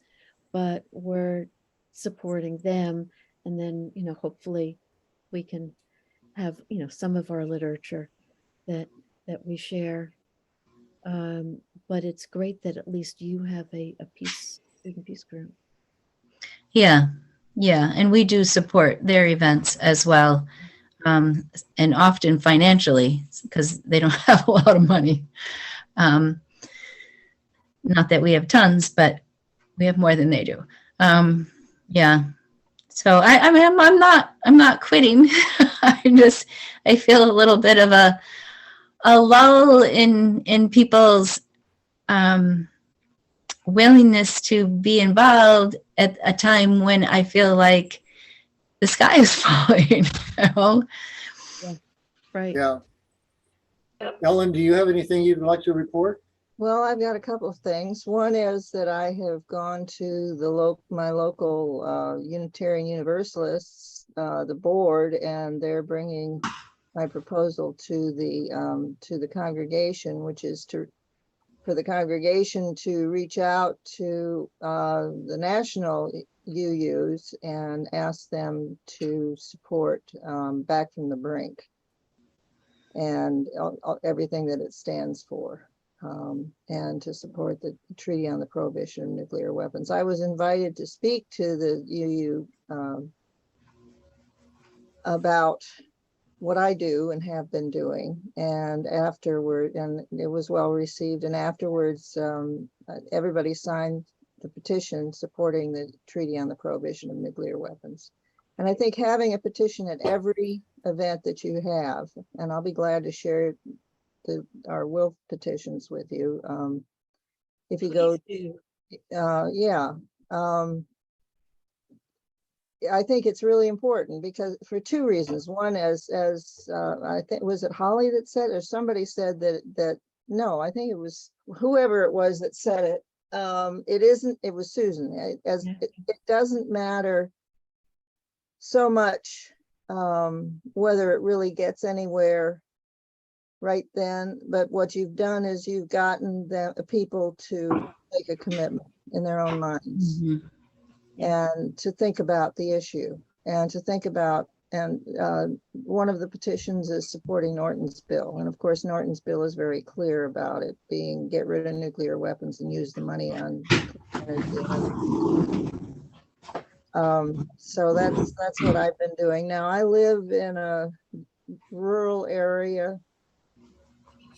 but we're supporting them. And then, hopefully we can have, some of our literature that we share. But it's great that at least you have a student peace group. Yeah. Yeah. And we do support their events as well. And often financially, because they don't have a lot of money. Not that we have tons, but we have more than they do. Yeah. So I mean, I'm not quitting. I feel a little bit of a lull in people's willingness to be involved at a time when I feel like the sky is falling. Right. Yeah. Yep. Ellen, do you have anything you'd like to report? Well, I've got a couple of things. One is that I have gone to my local Unitarian Universalists, the board, and they're bringing my proposal to the congregation, which is for the congregation to reach out to the national UUs and ask them to support Back from the Brink and everything that it stands for, and to support the Treaty on the Prohibition of Nuclear Weapons. I was invited to speak to the UU about what I do and have been doing, and afterward, and it was well received, and afterwards everybody signed the petition supporting the Treaty on the Prohibition of Nuclear Weapons. And I think having a petition at every event that you have, and I'll be glad to share our will petitions with you. If you go, yeah. I think it's really important because for two reasons. One, as I think, was it Holly that said, or somebody said that no, I think it was whoever it was that said it. It was Susan. It doesn't matter so much whether it really gets anywhere right then, but what you've done is you've gotten the people to make a commitment in their own minds. Mm-hmm. And to think about the issue and to think about, and one of the petitions is supporting Norton's bill. And of course, Norton's bill is very clear about it being get rid of nuclear weapons and use the money on energy. So that's what I've been doing. Now I live in a rural area.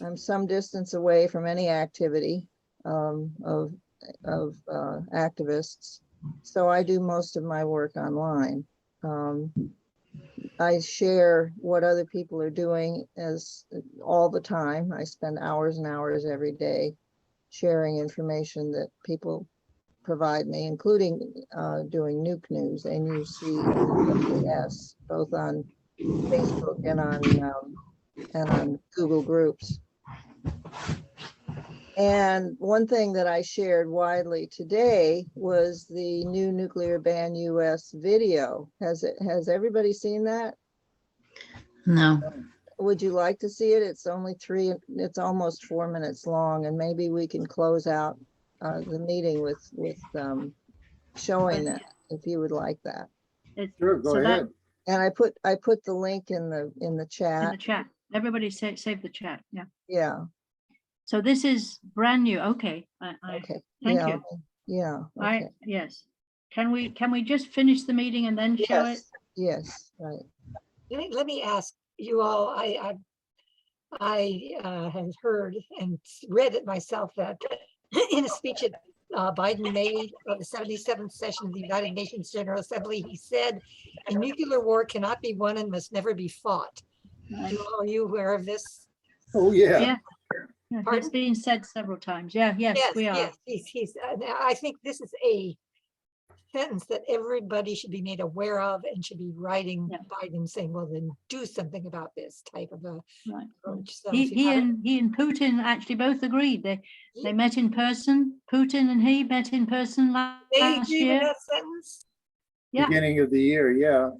I'm some distance away from any activity of activists. So I do most of my work online. I share what other people are doing as all the time. I spend hours and hours every day sharing information that people provide me, including doing nuke news, NUCNES, both on Facebook and on Google Groups. And one thing that I shared widely today was the new Nuclear Ban US video. Has everybody seen that? No. Would you like to see it? It's almost 4 minutes long, and maybe we can close out the meeting with showing that, if you would like that. Sure, go So that- ahead. And I put the link in the In the chat. chat. Everybody save the chat. Yeah. Yeah, So this is brand new. Okay. okay. Thank Yeah, you. yeah, I, okay. yes. Can we just finish the meeting and then show it? Yes, right. Let me ask you all, I have heard and read it myself that in a speech that Biden made at the 77th session of the United Nations General Assembly, he said, a nuclear war cannot be won and must never be fought. Right. Do all you aware of this? Oh, yeah. Yeah. Yeah, it's Pardon? been said several times. Yeah, yes, we are. Yes, I think this is a sentence that everybody should be made aware of and should be writing Yeah. Biden saying, well, then do something about this type of a Right. approach. So He, if you he haven't- and Putin actually both agreed. They met in person. Putin and he met in person They last agree with year. that sentence? Yeah. Beginning of the year, yeah.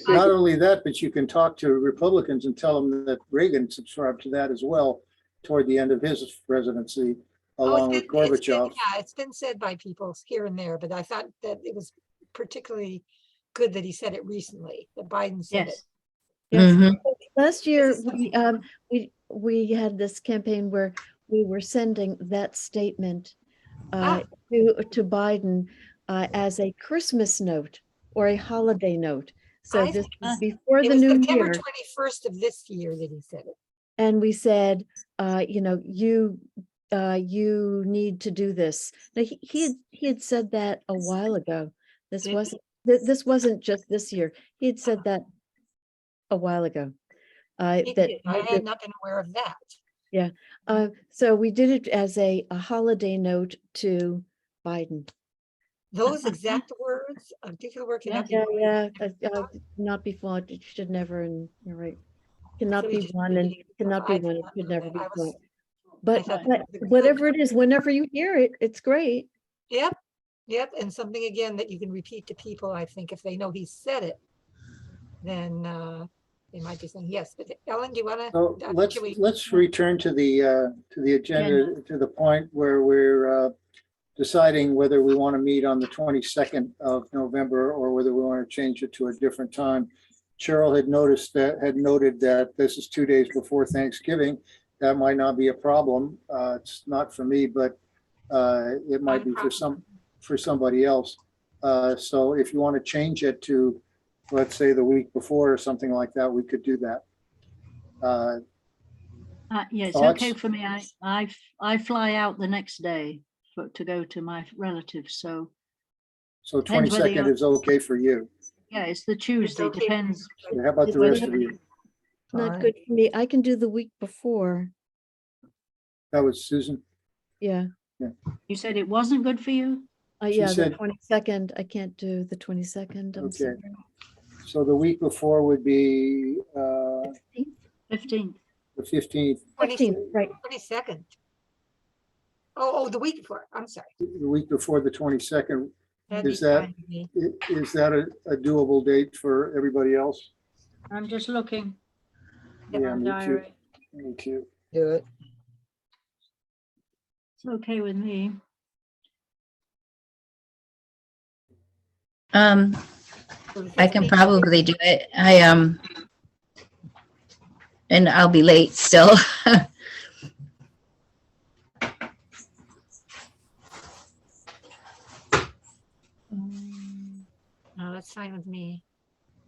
Not only that, but you can talk to Republicans and tell them that Reagan subscribed to that as well toward the end of his presidency, along with Gorbachev. Yeah, it's been said by people here and there, but I thought that it was particularly good that he said it recently, that Biden said it. Yes. Yes. Mhm. Last year, is something we had this campaign where we were sending that statement Ah. to Biden as a Christmas note or a holiday note. So I this think was before It the was new September year. 21st of this year that he said it. And we said, you need to do this. Now, he had said that a while ago. This Did wasn't just this year. He had said that a while ago. He did. I had not been aware of that. So we did it as a holiday note to Biden. Those exact words, a particular word cannot be. Yeah, not be fought. It should never, and you're right. Cannot So be you just won and repeating it. cannot I be did won. It not should know never that. be I was- fought. But thought but that was whatever it is, whenever you hear it, it's great. Yep, and something again that you can repeat to people, I think, if they know he said it, then they might be saying yes. But Ellen, do you want So to? let's return to the agenda, to the point where we're deciding whether we want to meet on the 22nd of November or whether we want to change it to a different time. Cheryl had noted that this is 2 days before Thanksgiving. That might not be a problem. It's not for me, but it might be for somebody else. So if you want to change it to, let's say, the week before or something like that, we could do that. Yeah, it's Thoughts? okay for me. I fly out the next day to go to my relatives. So So Depends whether 22nd you're- is okay for you. yeah, it's the Tuesday. okay. Depends. How about the rest of you? Not Fine. good for me. I can do the week before. That was Susan. Yeah. You said it wasn't good for you? She Yeah, the said- 22nd. I can't do the 22nd. I'm Okay. sorry. So the week before would be 15th. the 15th, 15th, right. 22nd. Oh, the week before. I'm sorry. the week before the 22nd. That'd be Is that- fine with me. Is that a doable date for everybody else? I'm just looking at Yeah, my me too. diary. Me too. Do it. It's okay with me. So the I can 15th. probably do it. And I'll be late still. No, that's fine with me.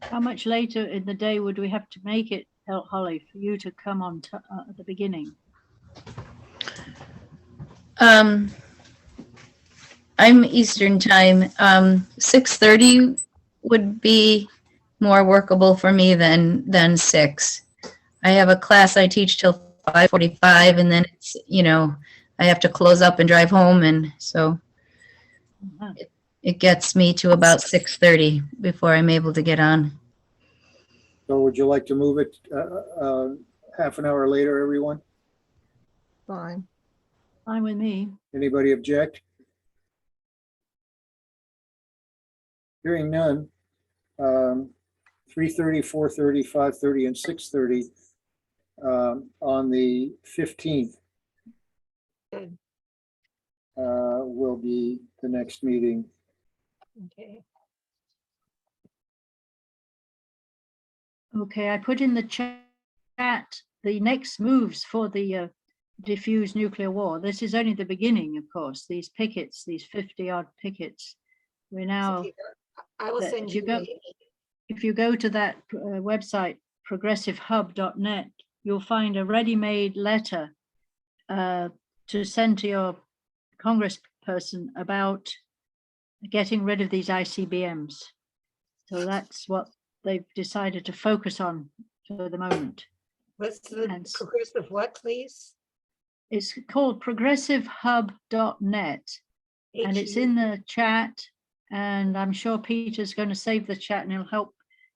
How much later in the day would we have to make it, Holly, for you to come on at the beginning? I'm Eastern time. 6:30 would be more workable for me than 6. I have a class I teach till 5:45, and then it's, I have to close up and drive home, and so Uh-huh. it gets me to about 6:30 before I'm able to get on. So would you like to move it half an hour later, everyone? Fine. Fine with me. Anybody object? Hearing none. 3:30, 4:30, 5:30, and 6:30 on the 15th. Good. will be the next meeting. Okay. Okay, I put in the chat the next moves for the diffuse nuclear war. This is only the beginning, of course. These pickets, these 50-odd pickets. We're now, I will that send if you you. go- if you go to that website, progressivehub.net, you'll find a ready-made letter to send to your congressperson about getting rid of these ICBMs. So that's what they've decided to focus on for the moment. What's the And s- progressive what, please? It's called progressivehub.net, and it's in the chat. And I'm sure Peter's going to save the chat and he'll help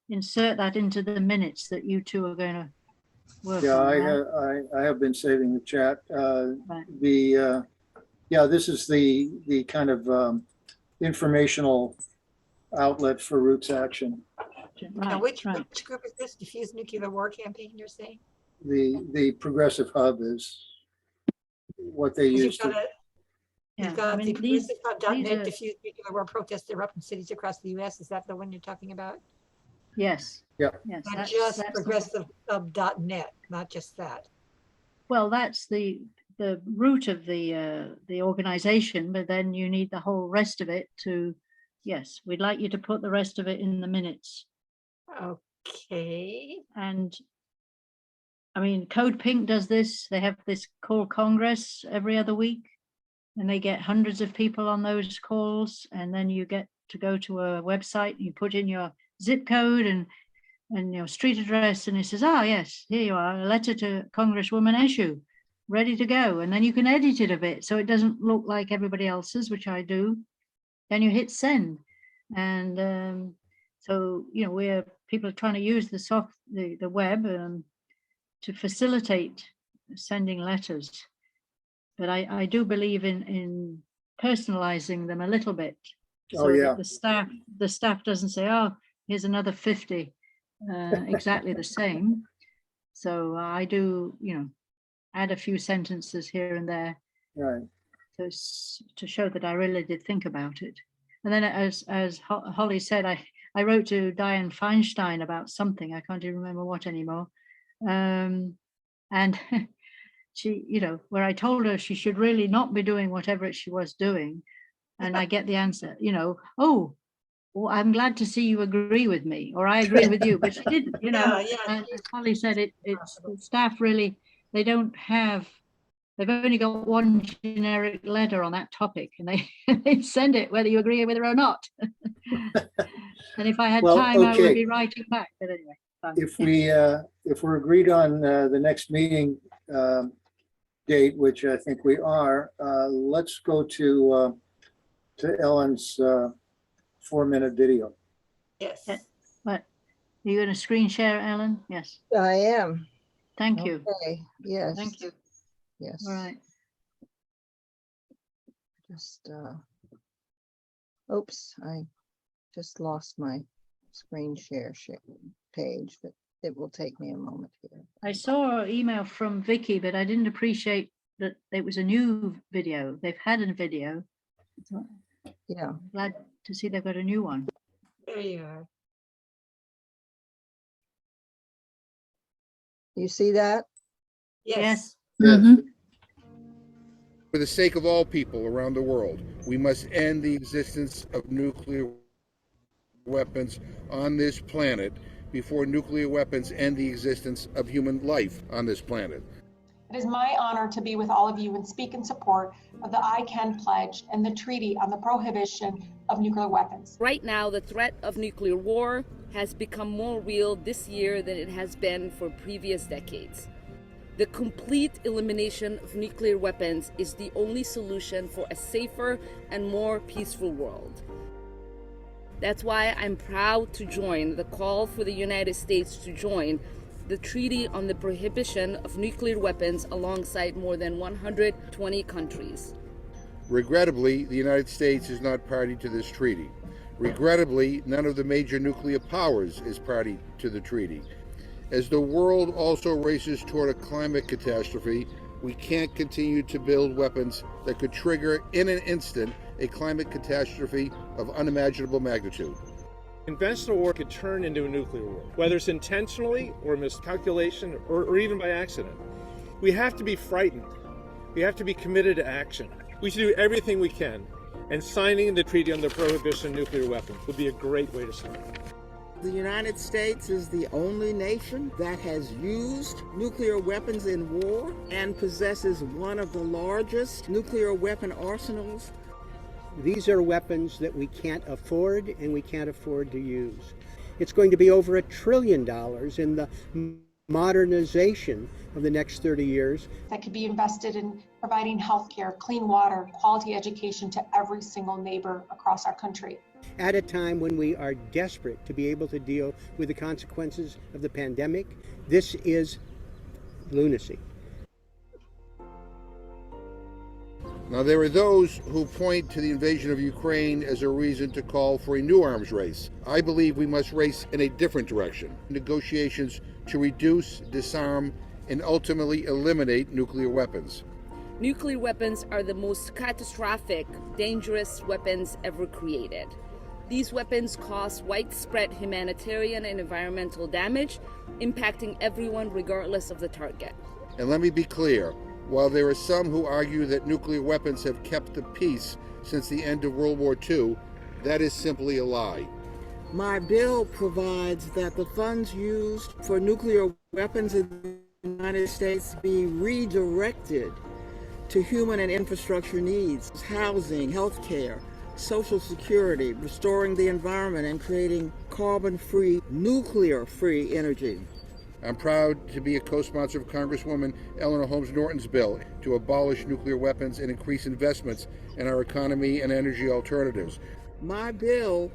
insert that into the minutes that you two are going to work Yeah, on. I right? have been saving the chat. Right. Yeah, this is the kind of informational outlet for Roots Action. Now, Right, which right. group is this? Diffuse Nuclear War Campaign, you're saying? The Progressive Hub is what they 'Cause use to. Yeah, You've got I the mean, these progressivehub.net, are, diffuse nuclear war protests erupt in cities across the US. Is that the one you're talking about? yes. Yeah. Yes, Not that's just the- progressivehub.net, not just that. well, that's the root of the organization, but then you need the whole rest of it to, yes, we'd like you to put the rest of it in the minutes. Okay. And I mean, Code Pink does this. They have this call Congress every other week, and they get hundreds of people on those calls. And then you get to go to a website, you put in your zip code and your street address, and it says, oh yes, here you are, a letter to Congresswoman Eshoo, ready to go. And then you can edit it a bit so it doesn't look like everybody else's, which I do. Then you hit send. And so, you know, people are trying to use the web to facilitate sending letters. But I do believe in personalizing them a little bit. Oh, So yeah. that the staff doesn't say, oh, here's another 50 exactly the same. So I do, you know, add a few sentences here and there Right. to show that I really did think about it. And then as Holly said, I wrote to Dianne Feinstein about something, I can't even remember what anymore. And she, you know, where I told her she should really not be doing whatever she was doing. And I get the answer, you know, oh, well, I'm glad to see you agree with me, or I agree with you, but she didn't, you know. Yeah, And as Holly said, it's the staff really, they've only got one generic letter on that topic, and they send it whether you agree with it or not. And if I had Well, time, I would okay. be writing back, but anyway. Fine. If we're agreed on the next meeting date, which I think we are, let's go to Ellen's 4-minute video. yes. But are you going to screen share, Ellen? Yes. I am. Thank you. Okay, yes. Thank you. Yes. All right. Just, oops, I just lost my screen share page, but it will take me a moment here. I saw an email from Vicky, but I didn't appreciate that it was a new video. They've had a video. So Yeah, I'm glad to see they've got a new one. There you are. you see that? Yes. Mhm. For the sake of all people around the world, we must end the existence of nuclear weapons on this planet before nuclear weapons end the existence of human life on this planet. It is my honor to be with all of you and speak in support of the I CAN Pledge and the Treaty on the Prohibition of Nuclear Weapons. Right now, the threat of nuclear war has become more real this year than it has been for previous decades. The complete elimination of nuclear weapons is the only solution for a safer and more peaceful world. That's why I'm proud to join the call for the United States to join the Treaty on the Prohibition of Nuclear Weapons alongside more than 120 countries. Regrettably, the United States is not party to this treaty. Regrettably, none of the major nuclear powers is party to the treaty. As the world also races toward a climate catastrophe, We can't continue to build weapons that could trigger in an instant a climate catastrophe of unimaginable magnitude. Conventional war could turn into a nuclear war, whether it's intentionally or miscalculation or even by accident. We have to be frightened. We have to be committed to action. We should do everything we can, and signing the treaty on the prohibition of nuclear weapons would be a great way to start. The United States is the only nation that has used nuclear weapons in war and possesses one of the largest nuclear weapon arsenals. These are weapons that we can't afford and we can't afford to use. It's going to be over $1 trillion in the modernization of the next 30 years. That could be invested in providing healthcare, clean water, quality education to every single neighbor across our country. At a time when we are desperate to be able to deal with the consequences of the pandemic, this is lunacy. Now, there are those who point to the invasion of Ukraine as a reason to call for a new arms race. I believe we must race in a different direction. Negotiations to reduce, disarm, and ultimately eliminate nuclear weapons. Nuclear weapons are the most catastrophic, dangerous weapons ever created. These weapons cause widespread humanitarian and environmental damage, impacting everyone regardless of the target. And let me be clear, while there are some who argue that nuclear weapons have kept the peace since the end of World War II, that is simply a lie. My bill provides that the funds used for nuclear weapons in the United States be redirected to human and infrastructure needs, housing, health care, Social Security, restoring the environment, and creating carbon-free, nuclear-free energy. I'm proud to be a co-sponsor of Congresswoman Eleanor Holmes Norton's bill to abolish nuclear weapons and increase investments in our economy and energy alternatives. My bill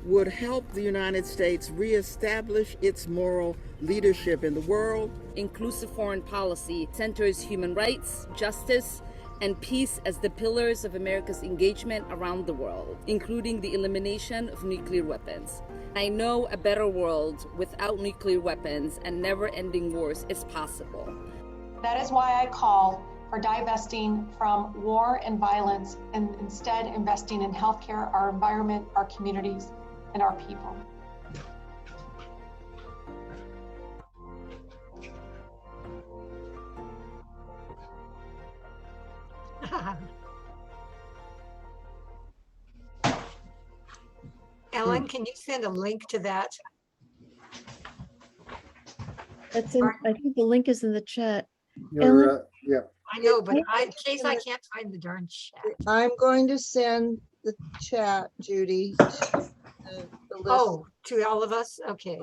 would help the United States reestablish its moral leadership in the world. Inclusive foreign policy centers human rights, justice, and peace as the pillars of America's engagement around the world, including the elimination of nuclear weapons. I know a better world without nuclear weapons and never-ending wars is possible. That is why I call for divesting from war and violence and instead investing in healthcare, our environment, our communities, and our people. Ellen, can you send a link to that? That's in, I think the link is in the chat. You're, yeah. I know, but in case I can't find the darn chat. I'm going to send the chat, Judy, to the list, Oh, to all of us? Okay.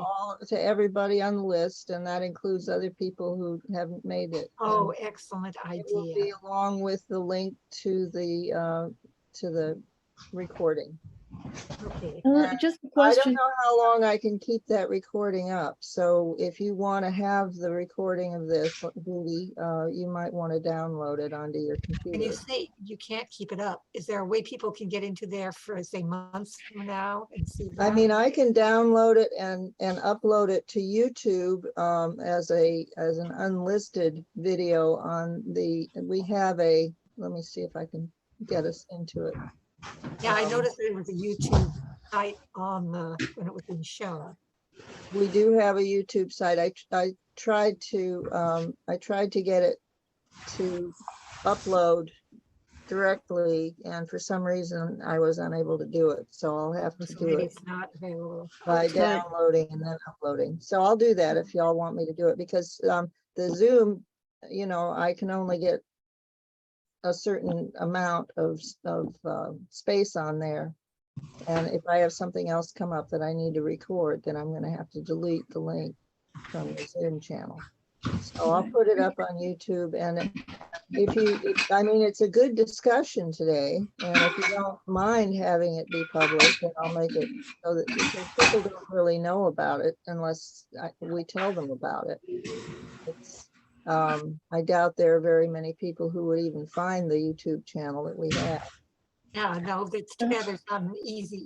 to everybody on the list, and that includes other people who haven't made it. Oh, And excellent it will idea. be along with the link to the recording. Okay. Just a I don't question. know how long I can keep that recording up. So if you want to have the recording of this, Judy, you might want to download it onto your And you computer. say you can't keep it up. Is there a way people can get into there for, say, months from now and see I that? mean, I can download it and upload it to YouTube as an unlisted video on the, we have a, let me see if I can get us into it. Yeah, I noticed there was a YouTube site on the, when it was being shown. We do have a YouTube site. I tried to get it to upload directly, and for some reason I was unable to do it. So I'll have to do Maybe it it's not available. by Okay. downloading and then uploading. So I'll do that if y'all want me to do it, because the Zoom, you know, I can only get a certain amount of space on there. And if I have something else come up that I need to record, then I'm going to have to delete the link from the Zoom channel. So I'll put it up on YouTube. And I mean, it's a good discussion today. And if you don't mind having it be published, then I'll make it so that, because people don't really know about it unless we tell them about it. It's, I doubt there are very many people who would even find the YouTube channel that we have. Yeah, no, it's too bad there's not an easy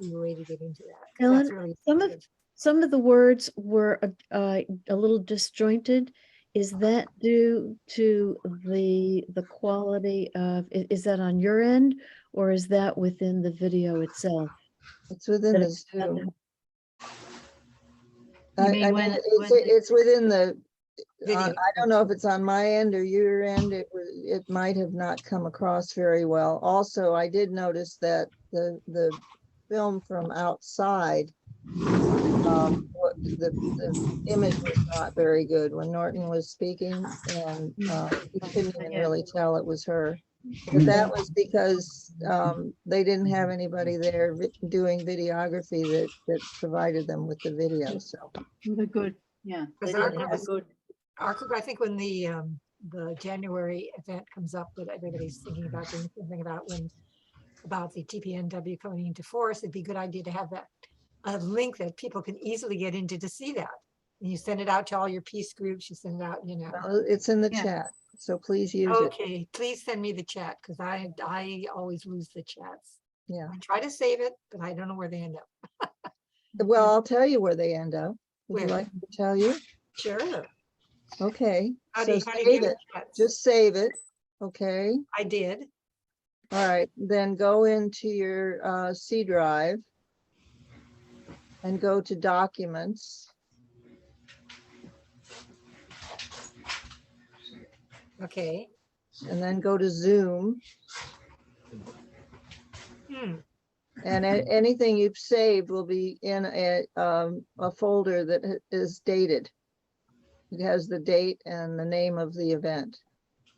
way to get into that. 'Cause Ellen, that's really some good. of the words were a little disjointed Is that due to the quality of, is that on your end, or is that within the video itself? It's within That the it's- Zoom. You mean I when mean, it- it's within the, Video. I don't know if it's on my end or your end. It might have not come across very well. Also, I did notice that the film from outside, the image was not very good when Norton was speaking, and you couldn't even Yeah. really tell it was her. But that was because they didn't have anybody there doing videography that provided them with the video. So With a good, yeah. They Because our didn't have group a is- good, Our group, I think when the January event comes up that everybody's thinking about doing something about about the TPNW coming into force, it'd be a good idea to have that a link that people can easily get into to see that. And you send it out to all your peace groups, you send it out, you know. it's in the Yeah. chat. So please use it. Okay, please send me the chat because I always lose the chats. Yeah. I try to save it, but I don't know where they end up. Well, I'll tell you where they end up. Would you Where? like me to tell you? Sure. Okay. How So do you save get it. chats? Just save it. Okay. I did. All right. Then go into your C drive and go to Documents. Okay. And then go to Zoom, and anything you've saved will be in a folder that is dated. It has the date and the name of the event.